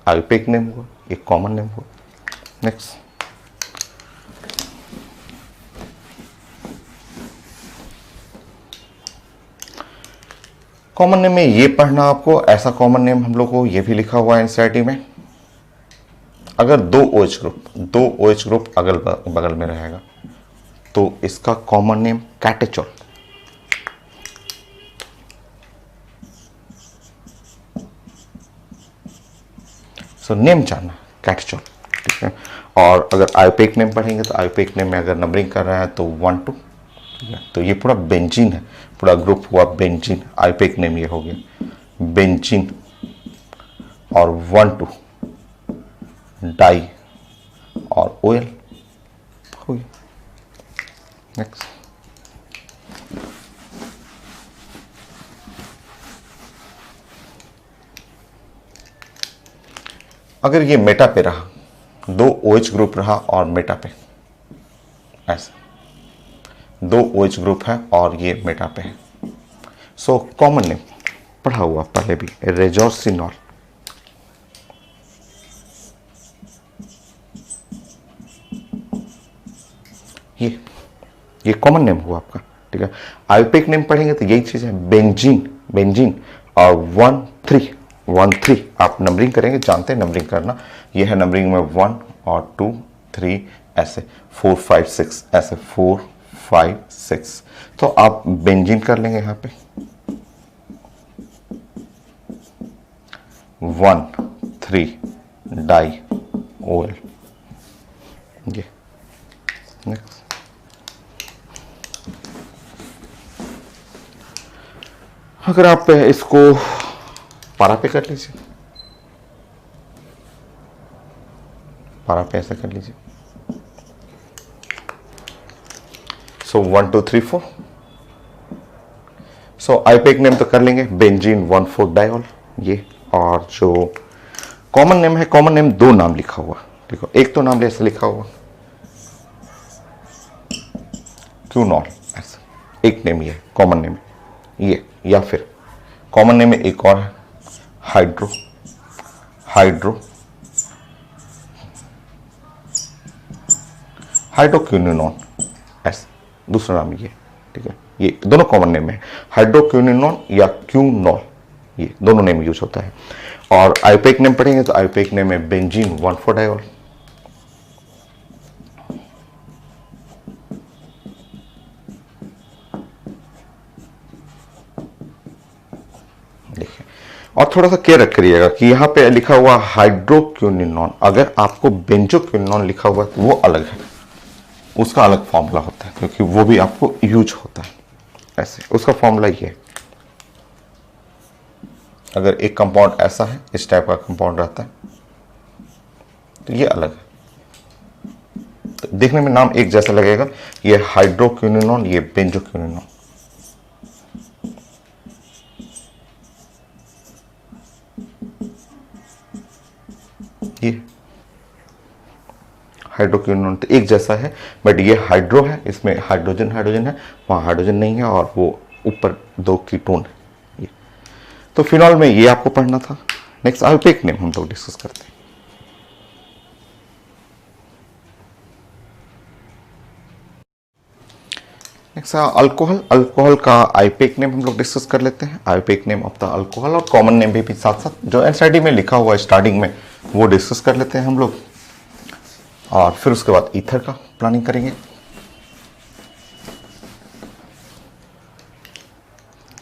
आयुर्वेदिक नेम हुआ, एक कॉमन नेम हुआ। नेक्स्ट कॉमन नेम में ये पढ़ना आपको, ऐसा कॉमन नेम हम लोग को ये भी लिखा हुआ है एनसीईआरटी में। अगर दो OH ग्रुप अगल बगल में रहेगा तो इसका common name catechol. So name जानना कैटेचोल, ठीक है। और अगर आयुर्वेदिक नेम पढ़ेंगे तो आयुर्वेदिक नेम में अगर नंबरिंग कर रहा है तो 1 2, तो ये पूरा बेंजीन है, पूरा ग्रुप हुआ बेंजीन। आयुर्वेदिक नेम ये हो गया बेंजीन और 1 2 डाई और OL हो गया। नेक्स्ट अगर ये मेटा पे रहा, 2 OH ग्रुप रहा और मेटा पे, ऐसा 2 OH ग्रुप है और ये मेटा पे है, सो कॉमन नेम पढ़ा हुआ पहले भी, रेजोर्सिनॉल। ये कॉमन नेम हुआ आपका, ठीक है। आयुर्वेदिक नेम पढ़ेंगे तो यही चीज है, बेंजीन और 1 3 आप नंबरिंग करेंगे, जानते हैं नंबरिंग करना, ये है नंबरिंग में 1 और 2 3 ऐसे 4 5 6 ऐसे 4 5 6, तो आप बेंजीन कर लेंगे यहां पे 1 3 डाई OL। ये नेक्स्ट अगर आप इसको पारा पे कर लीजिए, पारा पे ऐसा कर लीजिए, सो 1 2 3 4। सो आयुर्वेदिक नेम तो कर लेंगे बेंजीन 1 4 डायोल ये। और जो कॉमन नेम है, कॉमन नेम 2 नाम लिखा हुआ, देखो एक तो नाम ऐसे लिखा हुआ क्यूनॉल, ऐसा एक नेम ये कॉमन नेम ये, या फिर कॉमन नेम में एक और है हाइड्रोक्विनोन, ऐसा दूसरा नाम ये, ठीक है। ये दोनों कॉमन नेम है, हाइड्रोक्विनोन या क्यूनॉल, ये दोनों नेम यूज होता है। और आयुर्वेदिक नेम पढ़ेंगे तो आयुर्वेदिक नेम में बेंजीन 1 4 डायोल। देखिए, और थोड़ा सा केयर करिएगा कि यहाँ पे लिखा हुआ हाइड्रोक्विनोन, अगर आपको बेंजोक्विनोन लिखा हुआ तो वो अलग है, उसका अलग फॉर्मूला होता है, क्योंकि वो भी आपको यूज होता है। ऐसे उसका फॉर्मूला ये है, अगर एक कंपाउंड ऐसा है, इस टाइप का कंपाउंड रहता है तो ये अलग है, तो देखने में नाम एक जैसा लगेगा, ये हाइड्रोक्विनोन, ये बेंजोक्विनोन। ये हाइड्रोक्विनोन तो एक जैसा है, बट ये हाइड्रो है, इसमें हाइड्रोजन है, वहां हाइड्रोजन नहीं है, और वो ऊपर 2 कीटोन है ये। तो फिनॉल में ये आपको पढ़ना था। नेक्स्ट आयुर्वेदिक नेम हम लोग डिस्कस करते हैं। नेक्स्ट अल्कोहल, अल्कोहल का आईपीएक नेम हम लोग डिस्कस कर लेते हैं। आईपीएक नेम ऑफ द अल्कोहल और कॉमन नेम भी साथ साथ जो एनसीईआरटी में लिखा हुआ है स्टार्टिंग में वो डिस्कस कर लेते हैं हम लोग, और फिर उसके बाद ईथर का प्लानिंग करेंगे।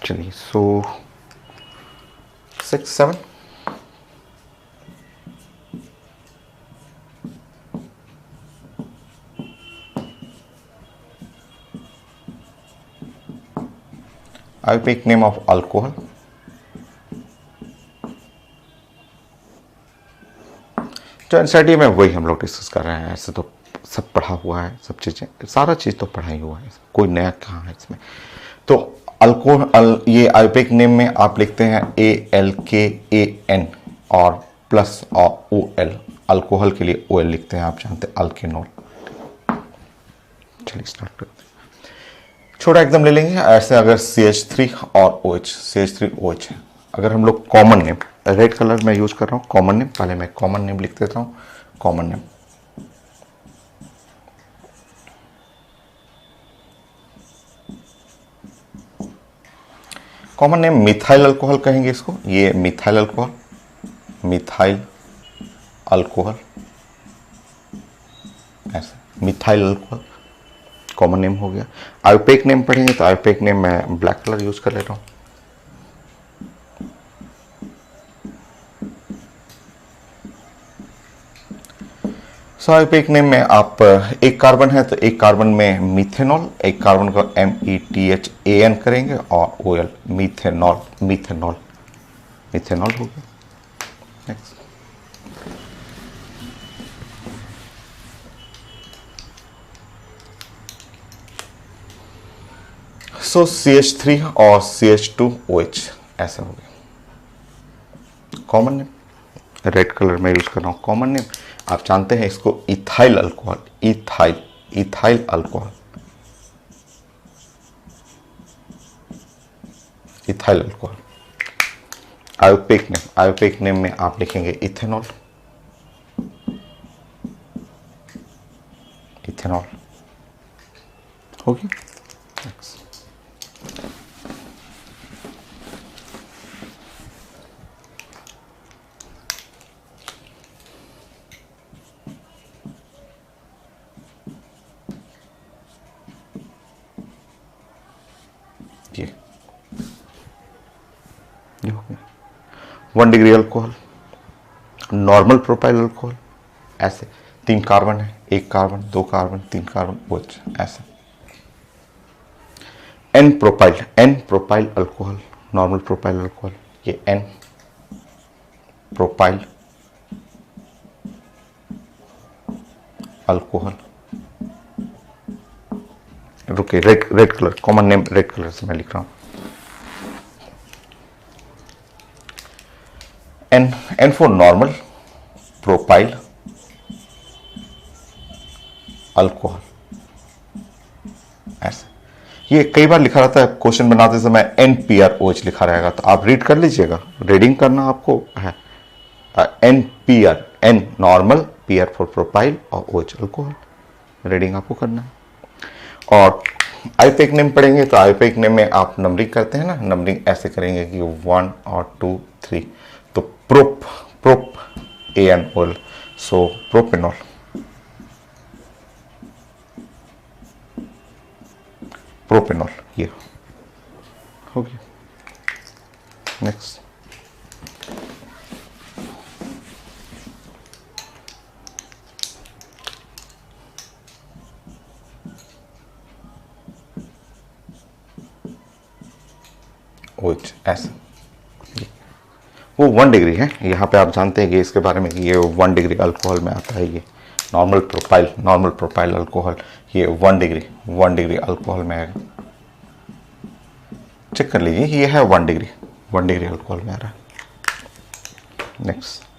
चलिए, सो 6, 7 आईपीएक नेम ऑफ अल्कोहल। जो एनसीईआरटी में वही हम लोग डिस्कस कर रहे हैं, ऐसे तो सब पढ़ा हुआ है, सब चीज़ें, सारा चीज़ तो पढ़ा ही हुआ है, कोई नया कहाँ है इसमें। तो अल्कोहल, ये आईपीएक नेम में आप लिखते हैं ALKAN और प्लस और OL, अल्कोहल के लिए OL लिखते हैं, आप जानते हैं अल्केनॉल। चलिए स्टार्ट करते हैं, छोटा एकदम ले लेंगे ऐसे। अगर CH3 और OH, CH3OH है, अगर हम लोग कॉमन नेम, रेड कलर में यूज कर रहा हूँ कॉमन नेम, पहले मैं कॉमन नेम लिख देता हूँ। Common name common name methyl alcohol कहेंगे इसको, ये मिथाइल अल्कोहल, मिथाइल अल्कोहल, ऐसे मिथाइल अल्कोहल कॉमन नेम हो गया। आईपीएक नेम पढ़ेंगे तो आईपीएक नेम मैं ब्लैक कलर यूज कर लेता हूँ। सो आईपीएक नेम में आप एक कार्बन है तो एक कार्बन में मीथेनॉल, एक कार्बन को METHAN करेंगे और OL, मीथेनॉल, मीथेनॉल, मीथेनॉल हो गया। नेक्स्ट सो CH3 और CH2OH ऐसा हो गया। कॉमन नेम रेड कलर में यूज कर रहा हूँ। कॉमन नेम आप जानते हैं इसको ethyl alcohol, ethyl, ethyl alcohol, ethyl alcohol. IUPAC name में आप लिखेंगे इथेनॉल, इथेनॉल हो गया। ये हो गया 1 degree alcohol, normal propyl alcohol, ऐसे 3 कार्बन है, 1 कार्बन, 2 कार्बन, 3 कार्बन, OH ऐसे। N propyl alcohol, normal propyl alcohol, ये N प्रोपाइल अल्कोहल। रुके, red colour, common name red colour से मैं लिख रहा हूं। N for normal propyl alcohol, ऐसे। ये कई बार लिखा रहता है क्वेश्चन बनाते समय NPROH लिखा रहेगा, तो आप रीड कर लीजिएगा, रीडिंग करना आपको है। NPR, N normal, PR for propyl और OH अल्कोहल, रीडिंग आपको करना है। और आईपीएक नेम पढ़ेंगे तो आईपीएक नेम में आप नंबरिंग करते हैं ना, नंबरिंग ऐसे करेंगे कि 1 और 2, 3, तो प्रोप ANOL, सो प्रोपेनॉल, प्रोपेनॉल, ये हो गया। नेक्स्ट OH ऐसे, वो 1 डिग्री है। यहाँ पे आप जानते हैं कि इसके बारे में कि ये 1 डिग्री अल्कोहल में आता है। ये नॉर्मल प्रोपाइल अल्कोहल, ये 1 डिग्री अल्कोहल में आएगा। चेक कर लीजिए, ये है 1 डिग्री अल्कोहल में आ रहा है। नेक्स्ट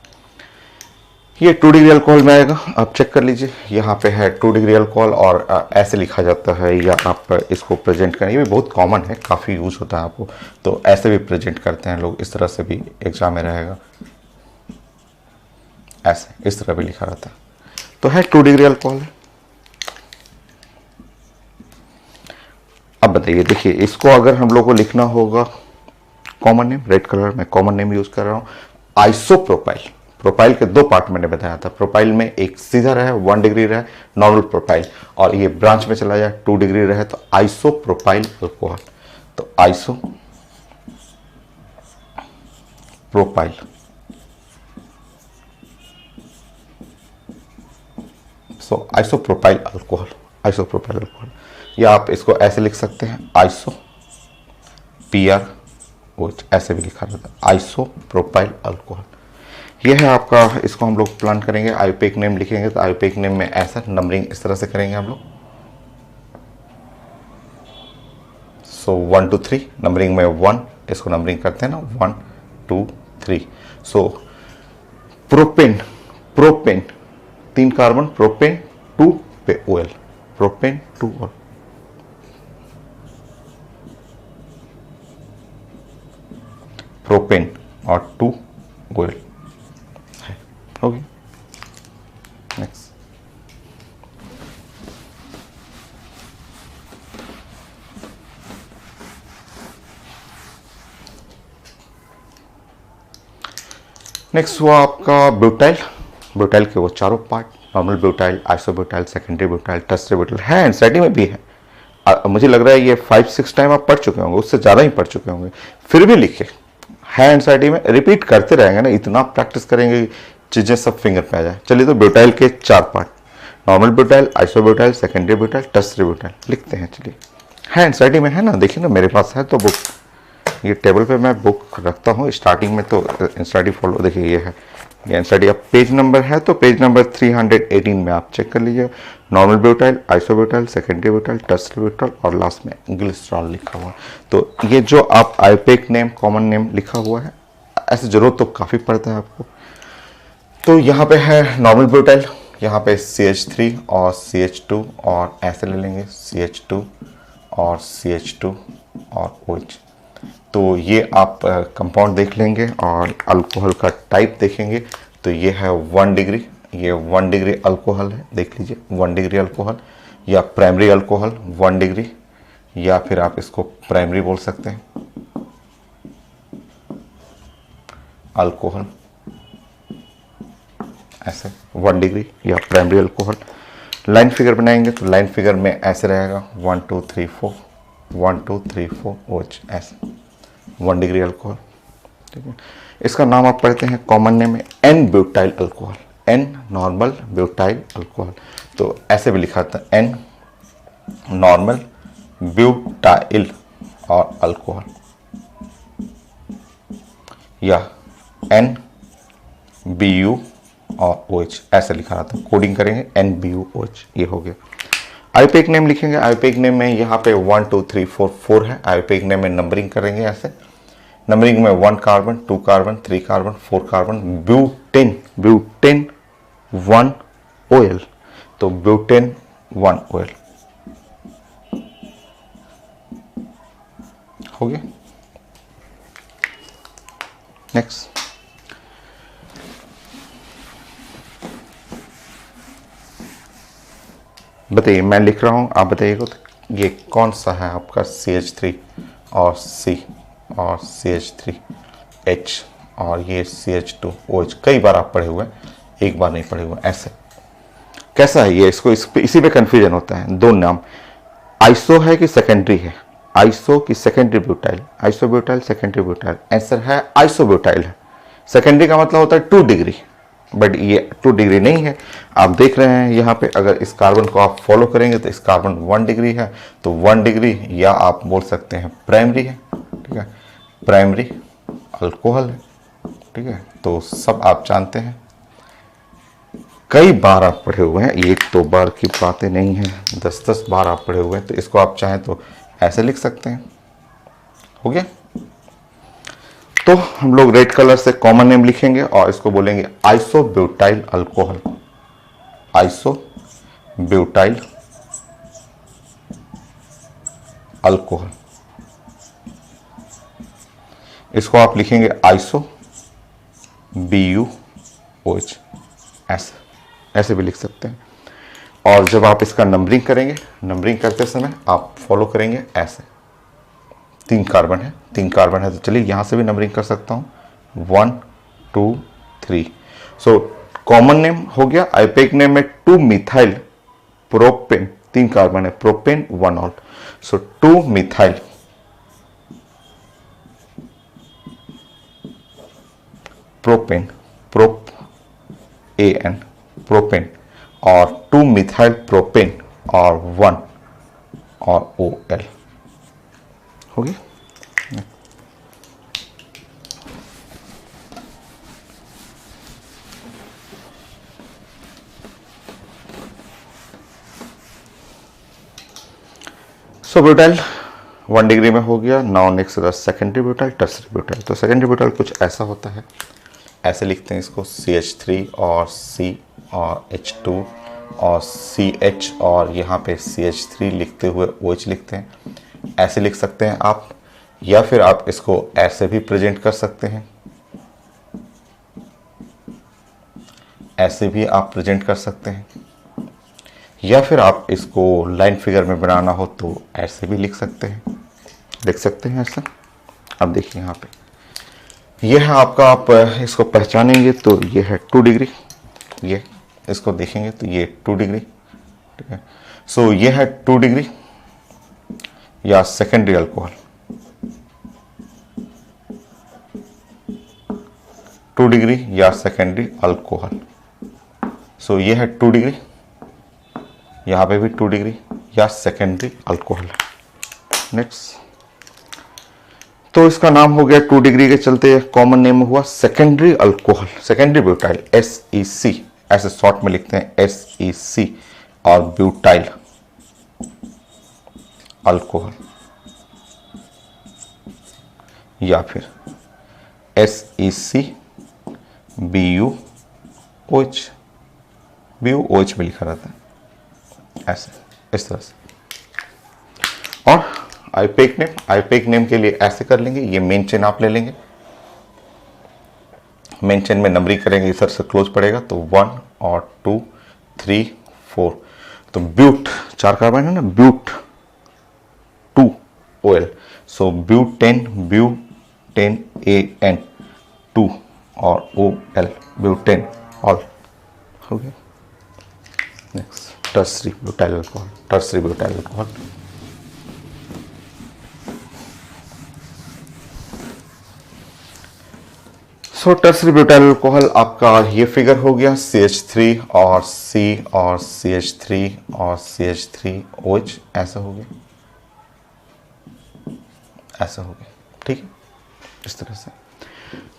ये 2 डिग्री अल्कोहल में आएगा, आप चेक कर लीजिए, यहाँ पे है 2 डिग्री अल्कोहल और ऐसे लिखा जाता है, या आप इसको प्रेजेंट करें, ये भी बहुत कॉमन है, काफ़ी यूज होता है आपको, तो ऐसे भी प्रेजेंट करते हैं लोग, इस तरह से भी एग्जाम में रहेगा, ऐसे इस तरह भी लिखा रहता है, तो है 2 डिग्री अल्कोहल है। अब बताइए, देखिए इसको अगर हम लोग को लिखना होगा कॉमन नेम, रेड कलर में कॉमन नेम यूज कर रहा हूं, आइसोप्रोपाइल। प्रोपाइल के दो पार्ट मैंने बताया था, प्रोपाइल में एक सीधा रहे 1 डिग्री रहे नॉर्मल प्रोपाइल, और ये ब्रांच में चला जाए 2 डिग्री रहे तो आइसोप्रोपाइल अल्कोहल। तो आइसो प्रोपाइल, सो आइसोप्रोपाइल अल्कोहल, आइसोप्रोपाइल अल्कोहल, या आप इसको ऐसे लिख सकते हैं आइसो पीआर ओच, ऐसे भी लिखा जाता है आइसोप्रोपाइल अल्कोहल। यह है आपका, इसको हम लोग प्लान करेंगे, आईयूपीएक नेम लिखेंगे तो आईयूपीएक नेम में ऐसा नंबरिंग इस तरह से करेंगे हम लोग। सो 1 2 3 नंबरिंग में 1, इसको नंबरिंग करते हैं ना 1 2 3। सो प्रोपेन, प्रोपेन 3 कार्बन, प्रोपेन 2 पे ओएल, प्रोपेन 2 और प्रोपेन और 2 ओएल है। Okay, next. नेक्स्ट हुआ आपका ब्यूटाइल। ब्यूटाइल के वो चारों part, normal butyl, isobutyl, secondary butyl, tertiary butyl है एनसीईआरटी में भी है। मुझे लग रहा है ये 5-6 टाइम आप पढ़ चुके होंगे, उससे ज़्यादा ही पढ़ चुके होंगे, फिर भी लिखे है एनसीईआरटी में, रिपीट करते रहेंगे ना, इतना प्रैक्टिस करेंगे चीज़ें सब फिंगर पे आ जाए। चलिए, तो ब्यूटाइल के 4 part, normal butyl, isobutyl, secondary butyl, tertiary butyl लिखते हैं। चलिए, है एनसीईआरटी में है ना, देखिए ना मेरे पास है तो बुक, ये टेबल पे मैं बुक रखता हूँ स्टार्टिंग में, तो एनसीईआरटी फॉलो, देखिए ये है, ये एनसीईआरटी। अब पेज नंबर है तो पेज नंबर 318 में आप चेक कर लीजिए, normal butyl, isobutyl, secondary butyl, tertiary butyl और लास्ट में ग्लिसरॉल लिखा हुआ। तो ये जो आप आईयूपीएक नेम, कॉमन नेम लिखा हुआ है, ऐसे जरूरत तो काफ़ी पड़ता है आपको। तो यहाँ पे है नॉर्मल ब्यूटाइल, यहाँ पे CH3 और CH2, और ऐसे ले लेंगे CH2 और CH2 और OH। तो ये आप कंपाउंड देख लेंगे और अल्कोहल का टाइप देखेंगे, तो ये है 1 डिग्री, ये 1 डिग्री अल्कोहल है, देख लीजिए 1 डिग्री अल्कोहल, या प्राइमरी अल्कोहल 1 डिग्री, या फिर आप इसको प्राइमरी बोल सकते हैं अल्कोहल, ऐसे 1 डिग्री या प्राइमरी अल्कोहल। लाइन फिगर बनाएंगे तो लाइन फिगर में ऐसे रहेगा 1 2 3 4, 1 2 3 4 OH, ऐसे 1 डिग्री अल्कोहल। ठीक है, इसका नाम आप पढ़ते हैं कॉमन नेम में n butyl alcohol, n normal butyl alcohol. तो ऐसे भी लिखा था एन नॉर्मल ब्यूटाइल और अल्कोहल, या एन BU और OH ऐसे लिखा रहा था, कोडिंग करेंगे NBUOH, ये हो गया। आईयूपीएक नेम लिखेंगे, आईयूपीएक नेम में यहाँ पे 1 2 3 4 4 है, आईयूपीएक नेम में नंबरिंग करेंगे ऐसे, नंबरिंग में 1 carbon, 2 carbon, 3 carbon, 4 carbon, butane, butane 1 OL, तो ब्यूटेन 1 OL हो गया। नेक्स्ट, बताइए, मैं लिख रहा हूँ, आप बताइएगा तो ये कौन सा है आपका CH3 और C और CH3H और ये CH2OH। कई बार आप पढ़े हुए हैं, एक बार नहीं पढ़े हुए। ऐसे कैसा है ये, इसको इसी पे कंफ्यूजन होता है। दो नाम, आइसो है कि सेकेंडरी है, आइसो की secondary butyl, isobutyl secondary butyl. Answer है आइसोब्यूटाइल है। सेकेंडरी का मतलब होता है 2 डिग्री, बट ये 2 डिग्री नहीं है। आप देख रहे हैं यहाँ पे, अगर इस कार्बन को आप फॉलो करेंगे तो इस कार्बन 1 डिग्री है, तो 1 डिग्री, या आप बोल सकते हैं प्राइमरी है। ठीक है, प्राइमरी अल्कोहल है। ठीक है, तो सब आप जानते हैं, कई बार आप पढ़े हुए हैं, एक दो बार की बातें नहीं है, 10-10 बार आप पढ़े हुए हैं। तो इसको आप चाहें तो ऐसे लिख सकते हैं। हो गया, तो हम लोग रेड कलर से कॉमन नेम लिखेंगे और इसको बोलेंगे आइसोब्यूटाइल अल्कोहल, आइसोब्यूटाइल अल्कोहल। इसको आप लिखेंगे आइसो BUOH, ऐसे भी लिख सकते हैं। और जब आप इसका नंबरिंग करेंगे, नंबरिंग करते समय आप फॉलो करेंगे ऐसे। 3 कार्बन है तो चलिए यहाँ से भी नंबरिंग कर सकता हूँ 1 2 3। सो कॉमन नेम हो गया, आईपेक नेम में 2 मिथाइल प्रोपेन, 3 कार्बन है, propane 1 all. So 2 methyl propane, prop A N, propane, और 2 मिथाइल प्रोपेन और 1 और ओ एल हो गया। सो ब्यूटाइल 1 डिग्री में हो गया। Now next secondary butyl, tertiary butyl. तो सेकेंडरी ब्यूटाइल कुछ ऐसा होता है, ऐसे लिखते हैं इसको CH3 और C और H2 और CH और यहाँ पे CH3 लिखते हुए OH लिखते हैं, ऐसे लिख सकते हैं आप, या फिर आप इसको ऐसे भी प्रेजेंट कर सकते हैं, ऐसे भी आप प्रेजेंट कर सकते हैं, या फिर आप इसको लाइन फिगर में बनाना हो तो ऐसे भी लिख सकते हैं ऐसा। अब देखिए यहाँ पे ये है आपका, आप इसको पहचानेंगे तो ये है 2 डिग्री, ये इसको देखेंगे तो ये 2 डिग्री, ठीक है। सो ये है 2 डिग्री या सेकेंडरी अल्कोहल, 2 डिग्री या सेकेंडरी अल्कोहल। सो ये है 2 डिग्री, यहाँ पे भी 2 डिग्री या सेकेंडरी अल्कोहल। नेक्स्ट, तो इसका नाम हो गया 2 डिग्री के चलते कॉमन नेम हुआ secondary alcohol, secondary butyl, SEC, ऐसे शॉर्ट में लिखते हैं SEC, और ब्यूटाइल अल्कोहल, या फिर SEC BuOH, BuOH में लिखा रहता है ऐसे, इस तरह से। और आईपेक नेम के लिए ऐसे कर लेंगे, ये मेन चेन आप ले लेंगे, मेन चेन में नंबरिंग करेंगे, इधर से क्लोज पड़ेगा तो 1 और 2 3 4। तो ब्यूट 4 कार्बन है ना, but 2 OL, so butane, butane AN 2 और OL, ब्यूटेन ऑल हो गया। Next, tertiary butyl alcohol, tertiary butyl alcohol. So tertiary butyl alcohol आपका ये फिगर हो गया, CH3 और C और CH3 और CH3OH, ऐसा हो गया, ऐसा हो गया, ठीक है, इस तरह से।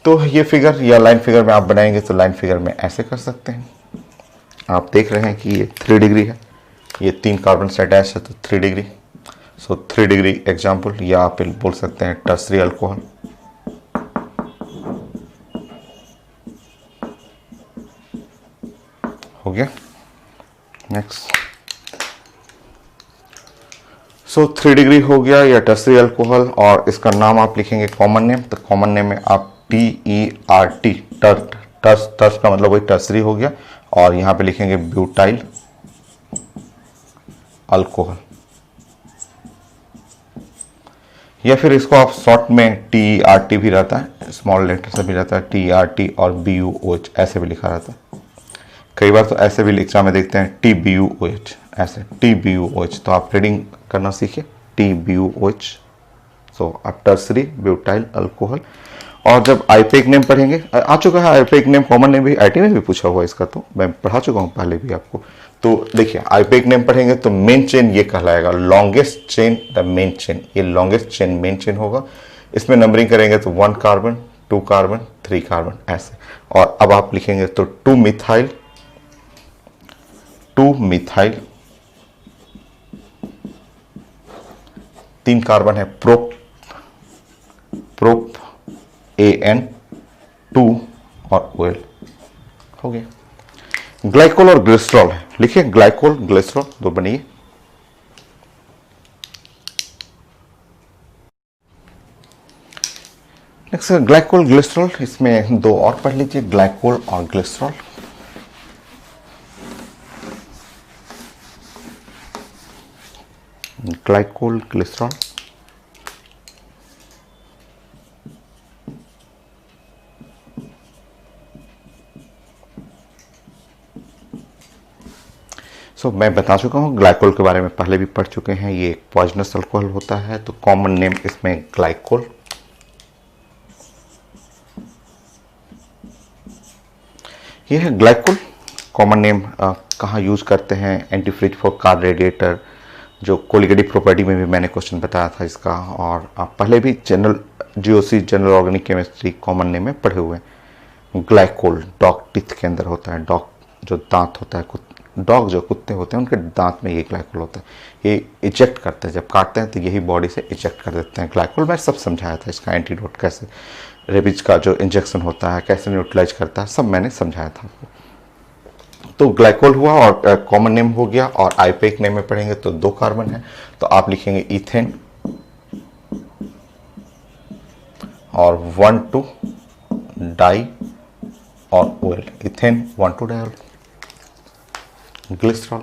तो ये फिगर या लाइन फिगर में आप बनाएंगे तो लाइन फिगर में ऐसे कर सकते हैं। आप देख रहे हैं कि ये 3 डिग्री है, ये 3 कार्बन से अटैच है तो 3 डिग्री। सो 3 डिग्री एग्जाम्पल, या आप बोल सकते हैं टर्सरी अल्कोहल। हो गया। नेक्स्ट, सो 3 डिग्री हो गया या टर्सरी अल्कोहल, और इसका नाम आप लिखेंगे कॉमन नेम, तो कॉमन नेम में आप TERT, टर्स का मतलब वही टर्सरी हो गया, और यहाँ पे लिखेंगे ब्यूटाइल अल्कोहल, या फिर इसको आप शॉर्ट में TERT भी रहता है, स्मॉल लेटर से भी रहता है TERT, और BuOH ऐसे भी लिखा रहता है। कई बार तो ऐसे भी एग्जाम में देखते हैं TBuOH, ऐसे TBuOH, तो आप रीडिंग करना सीखिए TBuOH। सो आप टर्सरी ब्यूटाइल अल्कोहल। और जब आईपेक नेम पढ़ेंगे, आ चुका है आईपेक नेम, कॉमन नेम भी IT में भी पूछा हुआ इसका, तो मैं पढ़ा चुका हूँ पहले भी आपको। तो देखिए आईपेक नेम पढ़ेंगे तो मेन चेन ये कहलाएगा, longest chain the main chain, ये लॉन्गेस्ट चेन मेन चेन होगा। इसमें नंबरिंग करेंगे तो 1 कार्बन 2 कार्बन 3 कार्बन ऐसे। और अब आप लिखेंगे तो 2 मिथाइल 3 कार्बन है, प्रोप AN 2 और OL हो गया। ग्लाइकोल और ग्लिसरॉल है, लिखिए ग्लाइकोल ग्लिसरॉल दो बनिए। नेक्स्ट ग्लाइकोल ग्लिसरॉल, इसमें 2 और पढ़ लीजिए, ग्लाइकोल और ग्लिसरॉल। ग्लाइकोल ग्लिसरॉल, मैं बता चुका हूँ ग्लाइकोल के बारे में, पहले भी पढ़ चुके हैं। ये एक पॉइजनस अल्कोहल होता है, तो कॉमन नेम इसमें ग्लाइकोल। ये है ग्लाइकोल कॉमन नेम। कहाँ यूज करते हैं? एंटीफ्रिज फॉर कार रेडिएटर, जो कोलिगेटिव प्रॉपर्टी में भी मैंने क्वेश्चन बताया था इसका, और आप पहले भी general GOC general organic chemistry common name में पढ़े हुए हैं। ग्लाइकोल डॉग टीथ के अंदर होता है, डॉग जो दांत होता है, डॉग जो कुत्ते होते हैं उनके दांत में ये ग्लाइकोल होता है। ये इजेक्ट करते हैं, जब काटते हैं तो यही बॉडी से इजेक्ट कर देते हैं ग्लाइकोल। मैं सब समझाया था, इसका एंटीडोट कैसे, रेबीज का जो इंजेक्शन होता है कैसे न्यूट्रलाइज करता है, सब मैंने समझाया था आपको। तो ग्लाइकोल हुआ और कॉमन नेम हो गया। और आईपेक नेम में पढ़ेंगे तो 2 कार्बन है, तो आप लिखेंगे इथेन और 1,2 डाई और ओएल, इथेन 1,2 डाई ग्लिसरॉल।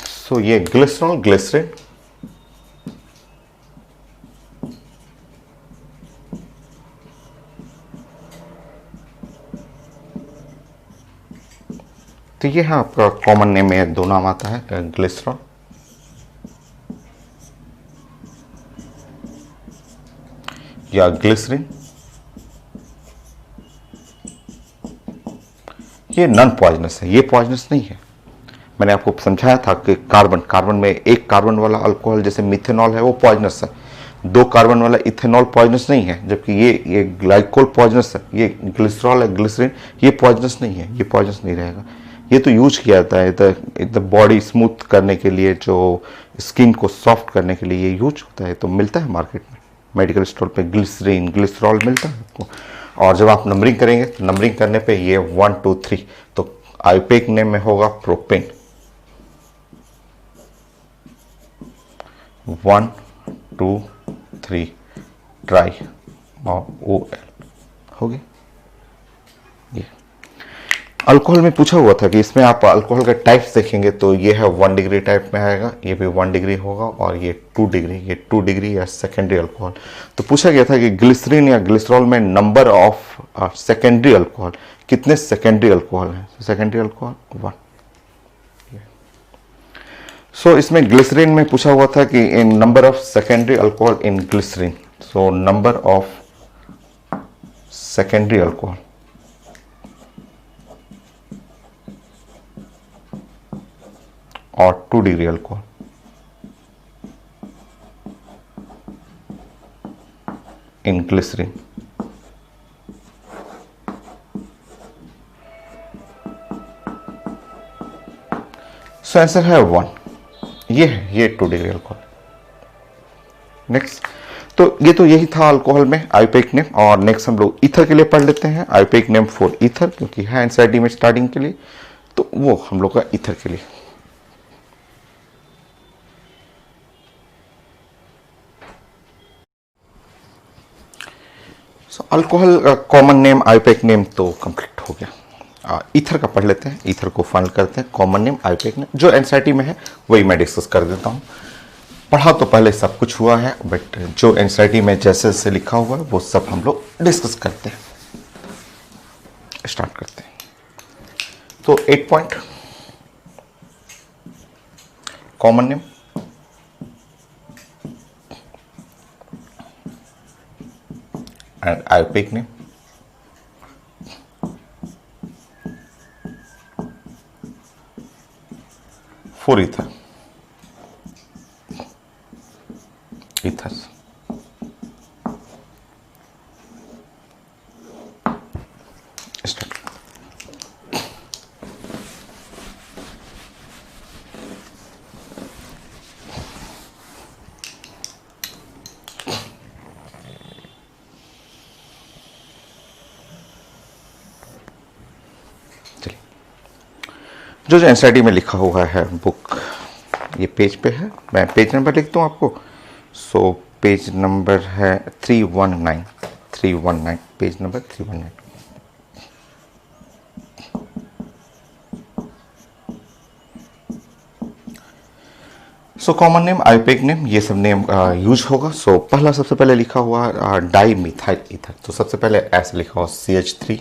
सो ये ग्लिसरॉल ग्लिसरीन, तो ये है आपका कॉमन नेम में 2 नाम आता है, ग्लिसरॉल या ग्लिसरीन। ये नॉन पॉइजनस है, ये पॉइजनस नहीं है। मैंने आपको समझाया था कि कार्बन में 1 कार्बन वाला अल्कोहल जैसे मिथेनॉल है वो पॉइजनस है, 2 कार्बन वाला इथेनॉल पॉइजनस नहीं है, जबकि ये ग्लाइकोल पॉइजनस है। ये ग्लिसरॉल है ग्लिसरीन, ये पॉइजनस नहीं है, ये पॉइजनस नहीं रहेगा। ये तो यूज किया जाता है द बॉडी स्मूथ करने के लिए, जो स्किन को सॉफ्ट करने के लिए ये यूज होता है। तो मिलता है मार्केट में, मेडिकल स्टोर पे ग्लिसरीन ग्लिसरॉल मिलता है आपको। और जब आप नंबरिंग करेंगे तो नंबरिंग करने पे ये 1 2 3, तो आईपेक नेम में होगा प्रोपेन 1 2 3 ट्राई और OL हो गया। ये अल्कोहल में पूछा हुआ था कि इसमें आप अल्कोहल के टाइप्स देखेंगे तो ये है 1 डिग्री टाइप में आएगा, ये भी 1 डिग्री होगा, और ये 2 डिग्री, ये 2 डिग्री या सेकेंडरी अल्कोहल। तो पूछा गया था कि ग्लिसरीन या ग्लिसरॉल में नंबर ऑफ सेकेंडरी अल्कोहल, कितने सेकेंडरी अल्कोहल हैं? Secondary alcohol 1। सो इसमें ग्लिसरीन में पूछा हुआ था कि in number of secondary alcohol in glycerin, so number of secondary alcohol और 2 degree alcohol in glycerin. So answer है 1। ये 2 डिग्री अल्कोहल। नेक्स्ट, तो ये तो यही था अल्कोहल में आईपेक नेम। और नेक्स्ट हम लोग ईथर के लिए पढ़ लेते हैं, आईपेक नेम फॉर ईथर, क्योंकि है एनसीईआरटी में स्टार्टिंग के लिए, तो वो हम लोग का ईथर के लिए। Alcohol common name IUPAC name तो कंप्लीट हो गया। ईथर का पढ़ लेते हैं, ईथर को फाइनल करते हैं। कॉमन नेम आईपेक नेम जो एनसीईआरटी में है वही मैं डिस्कस कर देता हूँ। पढ़ा तो पहले सब कुछ हुआ है, बट जो एनसीईआरटी में जैसे जैसे लिखा हुआ है वो सब हम लोग डिस्कस करते हैं। स्टार्ट करते हैं। तो 8 point, common name, and IUPAC name, for ether, ethers. Start. जो एनसीईआरटी में लिखा हुआ है बुक, ये पेज पे है, मैं पेज नंबर लिखता हूँ आपको। सो पेज नंबर है 319, पेज नंबर 319। सो कॉमन नेम, आईयूपैक नेम, ये सब नेम यूज होगा. सो पहला सबसे पहले लिखा हुआ डाई मिथाइल ईथर. तो सबसे पहले ऐसे लिखा हुआ CH3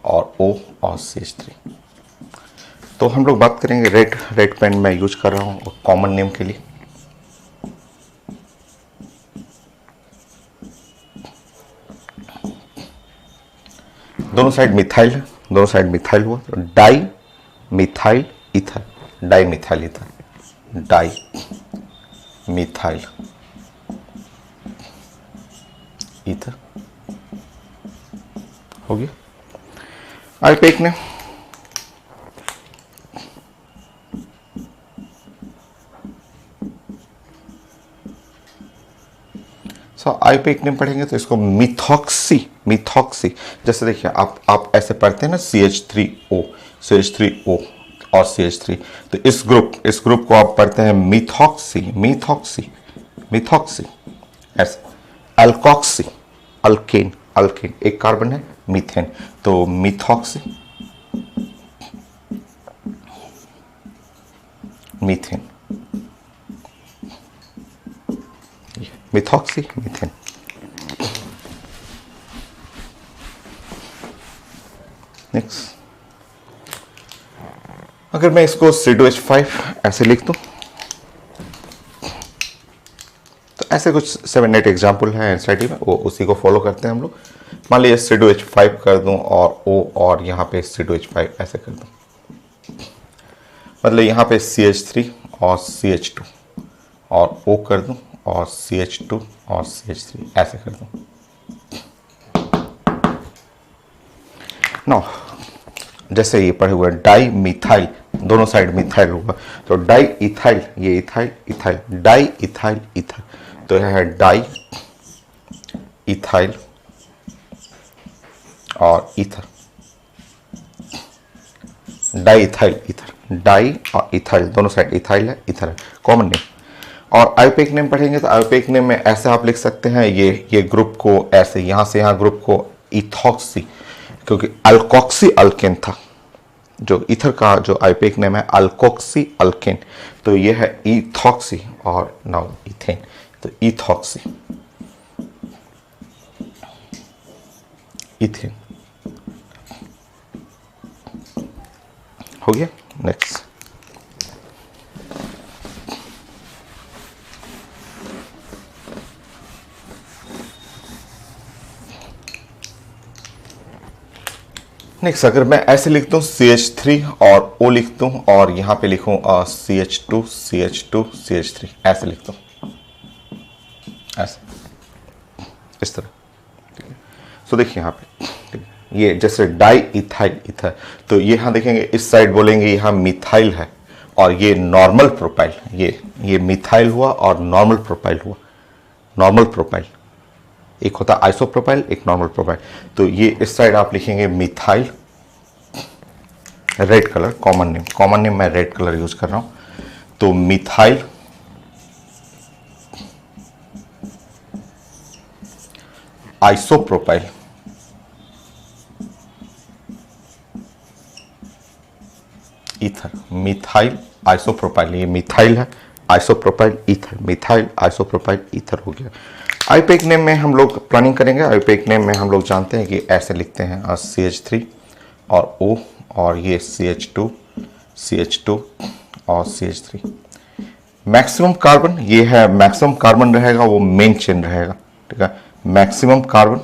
और O और CH3. तो हम लोग बात करेंगे रेड पेन मैं यूज कर रहा हूँ कॉमन नेम के लिए. दोनों साइड मिथाइल है, दोनों साइड मिथाइल हुआ. तो di methyl ether, di methyl ether, di methyl ether हो गया. आईयूपैक नेम, आईयूपैक नेम पढ़ेंगे तो इसको मिथॉक्सी, मिथॉक्सी. जैसे देखिए आप ऐसे पढ़ते हैं ना CH3O, CH3O और CH3. तो इस ग्रुप को आप पढ़ते हैं मिथॉक्सी, मिथॉक्सी, मिथॉक्सी. ऐसे अल्कोक्सी, अल्केन, अल्केन एक कार्बन है, मीथेन. तो methoxy, methane, methoxy, methane. Next, अगर मैं इसको C2H5 ऐसे लिख दूं तो ऐसे कुछ 7-8 एग्जाम्पल है एनसीईआरटी में, वो उसी को फॉलो करते हैं हम लोग. मान लीजिए C2H5 कर दूं और O और यहाँ पे C2H5 ऐसे कर दूं. मतलब यहाँ पे CH3 और CH2 और O कर दूं और CH2 और CH3 ऐसे कर दूं. नो, जैसे ये पढ़े हुए डाई मिथाइल, दोनों साइड मिथाइल होगा. तो डाई इथाइल, ये ethyl, ethyl, di ethyl ether. तो यह है डाई इथाइल और ether, di ethyl ether, di और इथाइल दोनों साइड इथाइल है, इथर है, कॉमन नेम. और आईयूपैक नेम पढ़ेंगे तो आईयूपैक नेम में ऐसे आप लिख सकते हैं, ये ग्रुप को ऐसे यहां से यहां ग्रुप को इथॉक्सी, क्योंकि अल्कोक्सी अल्केन था. जो इथर का जो आईयूपैक नेम है अल्कोक्सी अल्केन. तो ये है इथॉक्सी और नाउ इथेन. तो इथॉक्सी, इथेन हो गया. नेक्स्ट, नेक्स्ट अगर मैं ऐसे लिख दूं CH3 और O लिख दूं और यहां पे लिखूं CH2 CH2 CH3 ऐसे लिख दूं, ऐसे इस तरह. सो देखिए यहाँ पे ये जैसे डाई इथाइल इथर. तो ये यहाँ देखेंगे इस साइड बोलेंगे यहाँ मिथाइल है और ये नॉर्मल प्रोपाइल, ये मिथाइल हुआ और नॉर्मल प्रोपाइल हुआ. नॉर्मल प्रोपाइल एक होता है आइसोप्रोपाइल, एक नॉर्मल प्रोपाइल. तो ये इस साइड आप लिखेंगे methyl, red colour, common name मैं रेड कलर यूज कर रहा हूं. तो methyl isopropyl, ether, methyl isopropyl. ये मिथाइल है, isopropyl ether, methyl isopropyl ether हो गया. आईयूपैक नेम में हम लोग प्लानिंग करेंगे. आईयूपैक नेम में हम लोग जानते हैं कि ऐसे लिखते हैं CH3 और O और ये CH2 CH2 और CH3. मैक्सिमम कार्बन, ये है मैक्सिमम कार्बन रहेगा, वो मेन चेन रहेगा. ठीक है, मैक्सिमम कार्बन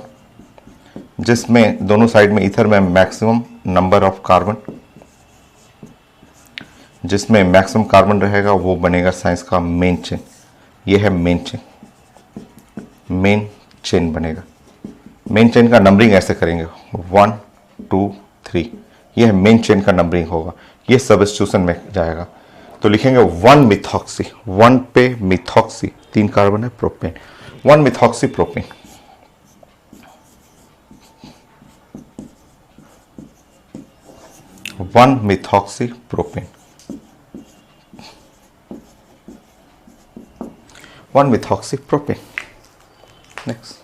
जिसमें दोनों साइड में ईथर में मैक्सिमम नंबर ऑफ कार्बन, जिसमें मैक्सिमम कार्बन रहेगा वो बनेगा साइंस का मेन चेन. ये है मेन चेन, मेन चेन बनेगा. मेन चेन का नंबरिंग ऐसे करेंगे 1 2 3. यह मेन चेन का नंबरिंग होगा. ये सब्स्टिट्यूशन में जाएगा. तो लिखेंगे 1 मिथॉक्सी, 1 पे मिथॉक्सी, 3 कार्बन है, propane, 1 methoxy propane. One methoxy propane, 1 methoxy propane. Next,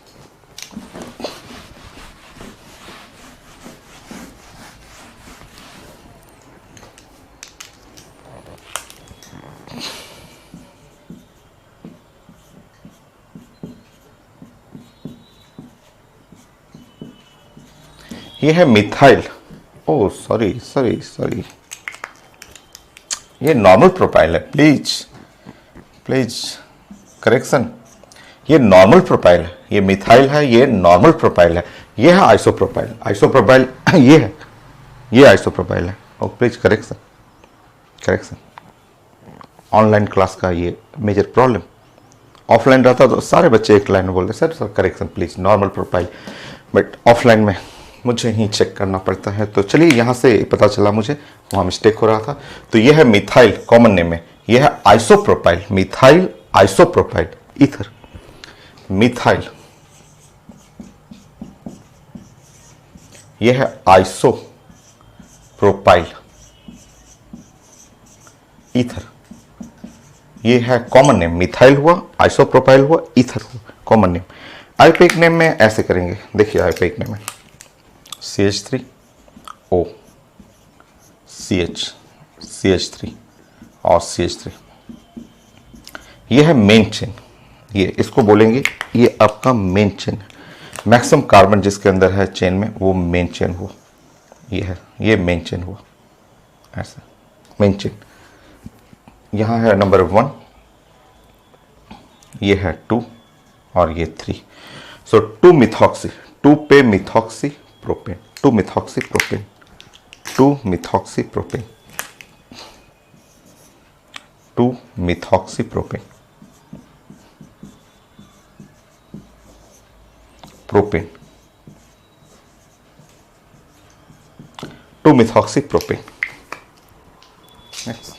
ये है मिथाइल, ओ सॉरी सॉरी सॉरी, ये नॉर्मल प्रोपाइल है, प्लीज प्लीज करेक्शन, ये नॉर्मल प्रोपाइल है, ये मिथाइल है, ये नॉर्मल प्रोपाइल है, ये है आइसोप्रोपाइल, आइसोप्रोपाइल ये है, ये आइसोप्रोपाइल है। Oh please correction correction, online class का ये मेजर प्रॉब्लम। ऑफलाइन रहता तो सारे बच्चे एक लाइन में बोलते sir sir correction please normal profile, but offline में मुझे ही चेक करना पड़ता है। तो चलिए यहाँ से पता चला मुझे वहाँ मिस्टेक हो रहा था। तो यह है मिथाइल, कॉमन नेम है, यह है isopropyl, methyl isopropyl ether, methyl, यह है आइसोप्रोपाइल ईथर, ये है कॉमन नेम, मिथाइल हुआ, आइसोप्रोपाइल हुआ, ईथर हुआ, कॉमन नेम। आयुर्वेदिक नेम में ऐसे करेंगे, देखिए आयुर्वेदिक नेम में CH3O CH3 और CH3, ये है मेन चेन, ये इसको बोलेंगे ये आपका मेन चेन है, मैक्सिमम कार्बन जिसके अंदर है चेन में वो मेन चेन हुआ, ये है, ये मेन चेन हुआ, ऐसा मेन चेन। यहाँ है नंबर 1, ये है 2 और ये 3। सो 2 मिथॉक्सी, 2 पे methoxy propane, 2 methoxy propane, 2 methoxy propane, 2 methoxy propane, propane, 2 methoxy propane. Next,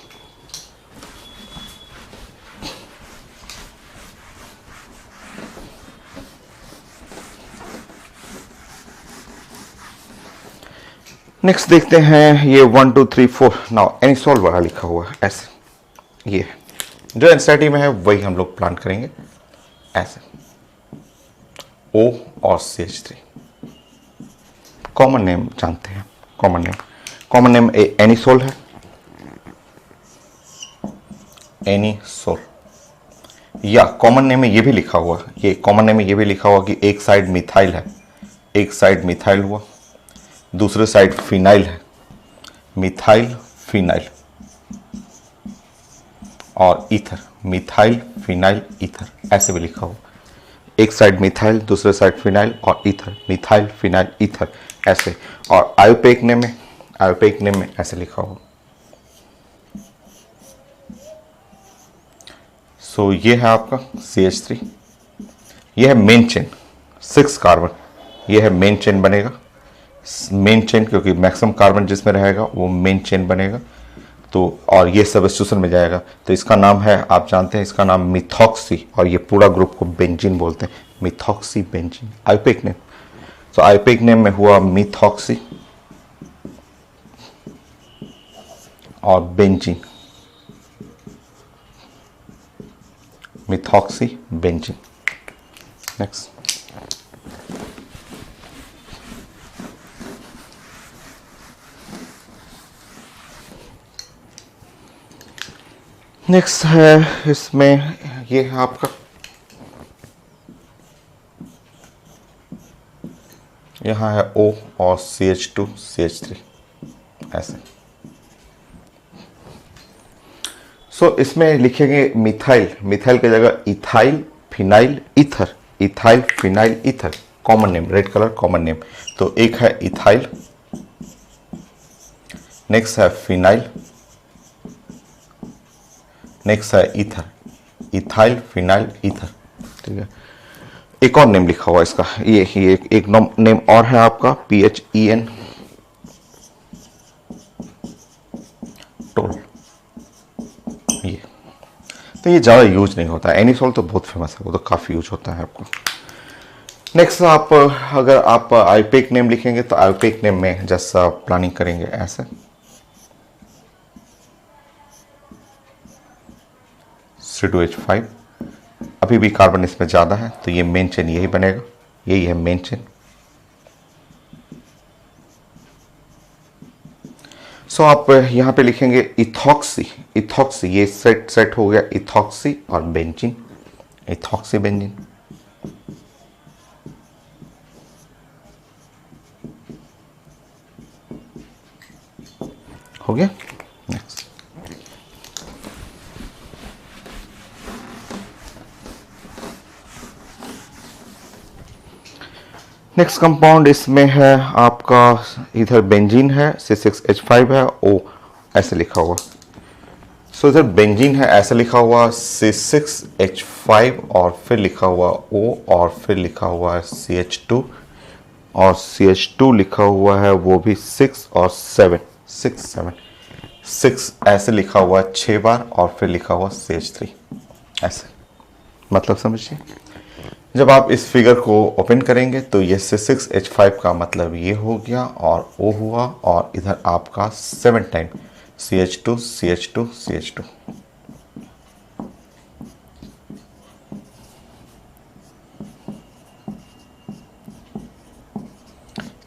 next देखते हैं ये 1 2 3 4। नाउ एनिसोल वाला लिखा हुआ है ऐसे, ये जो एनसीईआरटी में है वही हम लोग प्लान करेंगे ऐसे, O और CH3 कॉमन नेम जानते हैं, common name, common name anisole है, एनिसोल, या कॉमन नेम में ये भी लिखा हुआ, ये कॉमन नेम में ये भी लिखा हुआ कि एक साइड मिथाइल है, एक साइड मिथाइल हुआ, दूसरे साइड फिनाइल है, मिथाइल फिनाइल और ईथर, मिथाइल फिनाइल ईथर, ऐसे भी लिखा हुआ, एक साइड मिथाइल दूसरे साइड फिनाइल और ईथर, मिथाइल फिनाइल ईथर ऐसे। और आयुर्वेदिक नेम में, आयुर्वेदिक नेम में ऐसे लिखा हुआ। सो ये है आपका CH3, ये है मेन चेन 6 कार्बन, ये है मेन चेन बनेगा, मेन चेन क्योंकि मैक्सिमम कार्बन जिसमें रहेगा वो मेन चेन बनेगा। तो और ये सब्स्टिट्यूशन में जाएगा, तो इसका नाम है, आप जानते हैं इसका नाम मिथॉक्सी, और ये पूरा ग्रुप को बेंजीन बोलते हैं, मिथॉक्सी बेंजीन आयुर्वेदिक नेम। तो आयुर्वेदिक नेम में हुआ मिथॉक्सी और benzene, methoxy benzene. Next, next है इसमें, ये है आपका, यहाँ है O और CH2 CH3 ऐसे। सो इसमें लिखेंगे मिथाइल, मिथाइल की जगह ethyl phenyl ether, ethyl phenyl ether, common name, red colour common name. तो एक है इथाइल, नेक्स्ट है फिनाइल, नेक्स्ट है ईथर, इथाइल फिनाइल ईथर, ठीक है। एक और नेम लिखा हुआ इसका, ये एक नेम और है आपका PHEN, टोल, ये तो ये ज़्यादा यूज नहीं होता है, एनिसोल तो बहुत फेमस है, वो तो काफ़ी यूज होता है आपको। नेक्स्ट आप अगर आप आयुर्वेदिक नेम लिखेंगे तो आयुर्वेदिक नेम में जैसा प्लानिंग करेंगे ऐसे, C2H5, अभी भी कार्बन इसमें ज़्यादा है तो ये मेन चेन यही बनेगा, यही है मेन चेन। सो आप यहाँ पे लिखेंगे इथॉक्सी, इथॉक्सी, ये सेट हो गया इथॉक्सी और benzene, ethoxy benzene. Next compound इसमें है आपका, इधर बेंजीन है, C6H5 है, O ऐसे लिखा हुआ। सो इधर बेंजीन है ऐसे लिखा हुआ C6H5 और फिर लिखा हुआ O और फिर लिखा हुआ है CH2 और CH2 लिखा हुआ है वो भी 6 और 7 6 ऐसे लिखा हुआ है 6 बार और फिर लिखा हुआ CH3 ऐसे। मतलब समझिए, जब आप इस फिगर को ओपन करेंगे तो ये C6H5 का मतलब ये हो गया और O हुआ और इधर आपका 7 टाइम CH2 CH2 CH2।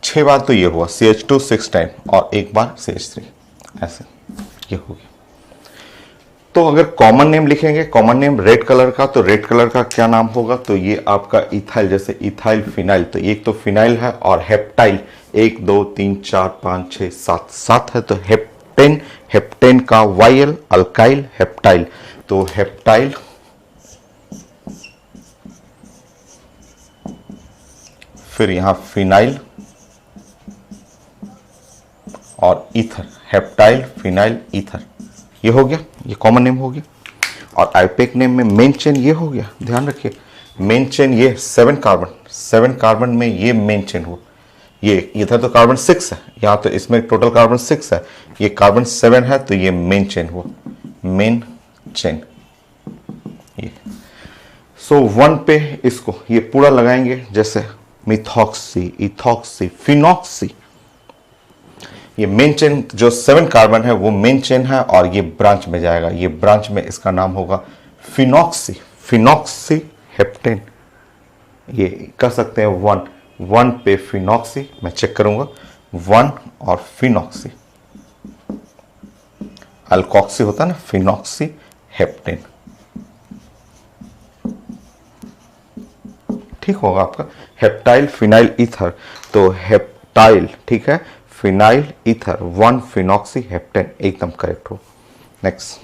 छह बार तो ये हुआ CH2 6 टाइम और एक बार CH3 ऐसे ये हो गया। तो अगर कॉमन नेम लिखेंगे, कॉमन नेम रेड कलर का, तो रेड कलर का क्या नाम होगा, तो ये आपका इथाइल, जैसे इथाइल फिनाइल, तो एक तो फिनाइल है और हेप्टाइल 1 2 3 4 5 6 7 7 है, तो हेप्टेन, हेप्टेन का वाइल अल्काइल हेप्टाइल, तो हेप्टाइल फिर यहां फिनाइल और ईथर, हेप्टाइल फिनाइल ईथर, ये हो गया, ये कॉमन नेम हो गया। और आईपेक नेम में मेन चेन ये हो गया, ध्यान रखिए मेन चेन ये 7 कार्बन में ये मेन चेन हुआ। ये इधर तो कार्बन 6 है, यहाँ तो इसमें टोटल कार्बन 6 है, ये कार्बन 7 है, तो ये मेन चेन हुआ, मेन चेन ये। सो 1 पे इसको ये पूरा लगाएंगे, जैसे मिथॉक्सी, इथॉक्सी, फिनॉक्सी, ये मेन चेन जो 7 कार्बन है वो मेन चेन है और ये ब्रांच में जाएगा, ये ब्रांच में इसका नाम होगा फिनॉक्सी, फिनॉक्सी हेप्टेन। ये कर सकते हैं 1 पे फिनॉक्सी, मैं चेक करूंगा 1 और फिनॉक्सी, अल्कोक्सी होता है ना, फिनॉक्सी हेप्टेन, ठीक होगा आपका हेप्टाइल फिनाइल ईथर, तो हेप्टाइल ठीक है, फिनाइल ईथर 1 फिनॉक्सी हेप्टेन, एकदम करेक्ट हो। नेक्स्ट,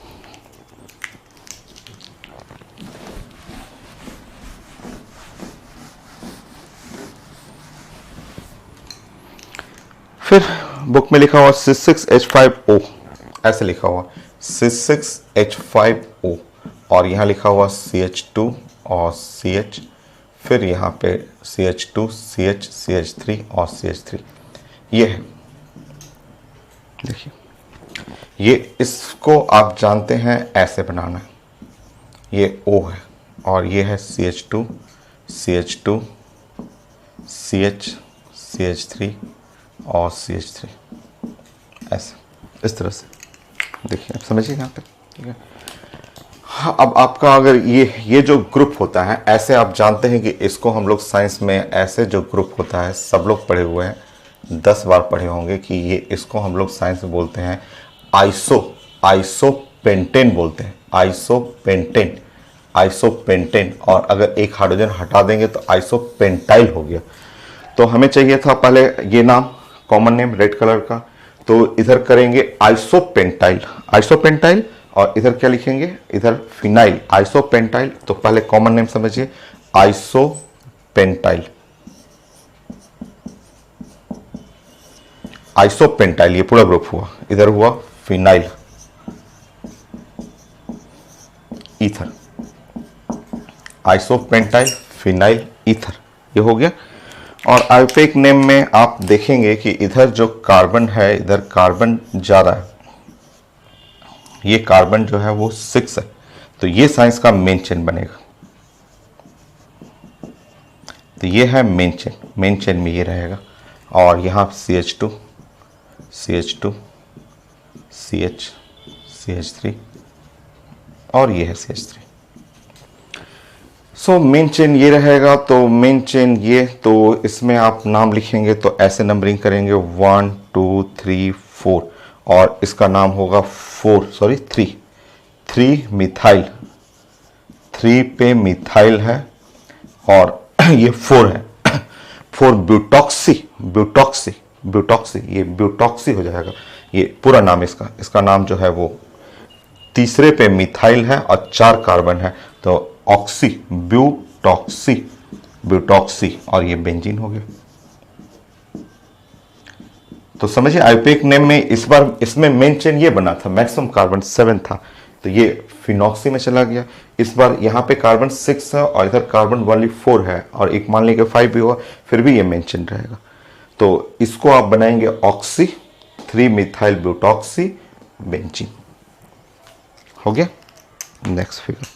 फिर बुक में लिखा हुआ C6H5O ऐसे लिखा हुआ C6H5O और यहां लिखा हुआ CH2 और CH, फिर यहां पे CH2 CH CH3 और CH3, ये है, देखिए ये, इसको आप जानते हैं ऐसे बनाना है, ये O है और ये है CH2 CH2 CH CH3 और CH3 ऐसे, इस तरह से देखिए, आप समझिए यहाँ पे, ठीक है। हाँ, अब आपका अगर ये जो ग्रुप होता है ऐसे, आप जानते हैं कि इसको हम लोग साइंस में ऐसे जो ग्रुप होता है सब लोग पढ़े हुए हैं, 10 बार पढ़े होंगे कि ये, इसको हम लोग साइंस में बोलते हैं आइसोपेंटेन बोलते हैं, आइसोपेंटेन। और अगर एक हाइड्रोजन हटा देंगे तो आइसोपेंटाइल हो गया। तो हमें चाहिए था पहले ये नाम, कॉमन नेम रेड कलर का, तो इधर करेंगे आइसोपेंटाइल और इधर क्या लिखेंगे, इधर फिनाइल, आइसोपेंटाइल। तो पहले कॉमन नेम समझिए, आइसोपेंटाइल, आइसोपेंटाइल ये पूरा ग्रुप हुआ, इधर हुआ phenyl ether, isopentyl phenyl ether, ये हो गया। और आईपेक नेम में आप देखेंगे कि इधर जो कार्बन है, इधर कार्बन ज्यादा है, ये कार्बन जो है वो 6 है, तो ये साइंस का मेन चेन बनेगा, तो ये है मेन चेन में ये रहेगा। और यहाँ CH2 CH2 CH CH3 और ये है CH3। सो मेन चेन ये रहेगा, तो मेन चेन ये, तो इसमें आप नाम लिखेंगे तो ऐसे नंबरिंग करेंगे 1 2 3 4 और इसका नाम होगा 3 मिथाइल, 3 पे मिथाइल है और ये 4 है, 4 ब्यूटॉक्सी, ये ब्यूटॉक्सी हो जाएगा, ये पूरा नाम इसका नाम जो है वो, तीसरे पे मिथाइल है और 4 कार्बन है, तो ऑक्सी, ब्यूटॉक्सी और ये बेंजीन हो गया। तो समझिए आईयूपैक नेम में इस बार इसमें मेन चेन ये बना था, मैक्सिमम कार्बन 7 था, तो ये फिनॉक्सी में चला गया। इस बार यहाँ पे कार्बन 6 है और इधर कार्बन ओनली 4 है और एक मान लीजिए 5 भी हुआ, फिर भी ये मेन चेन रहेगा। तो इसको आप बनाएंगे ऑक्सी 3 मिथाइल ब्यूटॉक्सी बेंजीन। हो गया। नेक्स्ट फिगर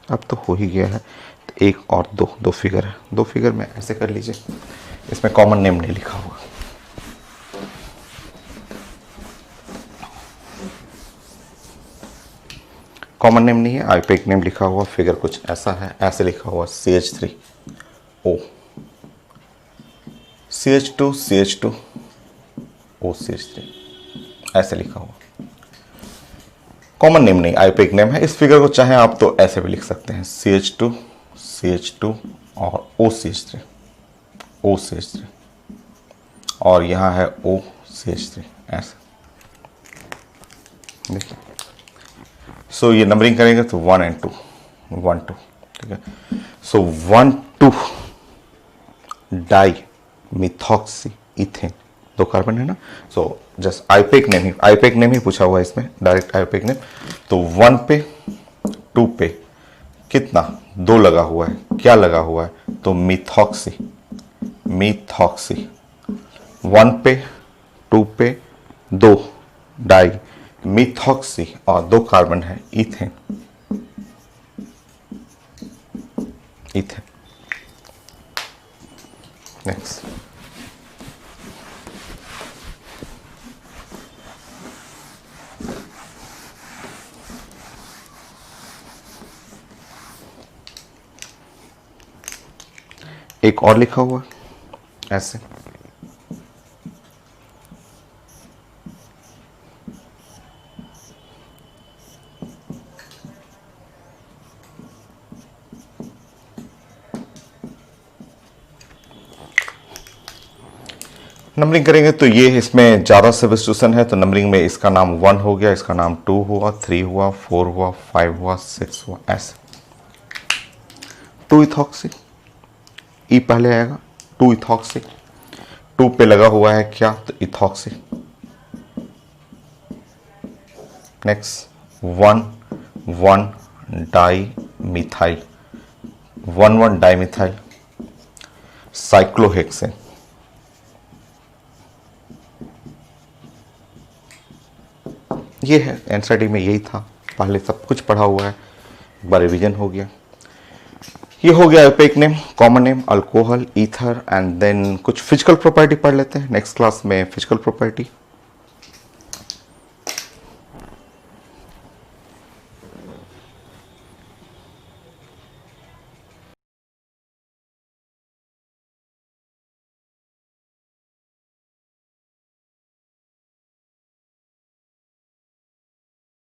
अब तो हो ही गया है, तो एक और दो फिगर है। 2 फिगर में ऐसे कर लीजिए, इसमें कॉमन नेम नहीं लिखा हुआ। कॉमन नेम नहीं है, आईयूपैक नेम लिखा हुआ। फिगर कुछ ऐसा है, ऐसे लिखा हुआ CH3O CH2 CH2 O CH3 ऐसे लिखा हुआ। कॉमन नेम नहीं, आईयूपैक नेम है। इस फिगर को चाहे आप तो ऐसे भी लिख सकते हैं, CH2 CH2 और O CH3 और यहाँ है O CH3 ऐसे। देखिए, सो ये नंबरिंग करेंगे तो 1 और 2 1 2, ठीक है। सो 1 2 डाई मिथॉक्सी इथेन, 2 कार्बन है ना। सो जस्ट आईयूपैक नेम ही पूछा हुआ है इसमें, डायरेक्ट आईयूपैक नेम। तो 1 पे 2 पे कितना 2 लगा हुआ है, क्या लगा हुआ है, तो मिथॉक्सी 1 पे 2 पे 2 डाई मिथॉक्सी और 2 कार्बन है इथेन। नेक्स्ट, एक और लिखा हुआ ऐसे, नंबरिंग करेंगे तो ये इसमें ज़्यादा सब्स्टिट्यूशन है, तो नंबरिंग में इसका नाम 1 हो गया, इसका नाम 2 हुआ, 3 हुआ, 4 हुआ, 5 हुआ, 6 हुआ, ऐसे। 2 इथॉक्सी, ई पहले आएगा, 2 इथॉक्सी, 2 पे लगा हुआ है क्या, तो ethoxy. Next 1 di methyl, 1 di methyl cyclohexane. ये है, एनसीईआरटी में यही था, पहले सब कुछ पढ़ा हुआ है, एक बार रिवीजन हो गया। ये हो गया IUPAC name, common name, alcohol, ether, and then कुछ फिजिकल प्रॉपर्टी पढ़ लेते हैं नेक्स्ट क्लास में। Physical property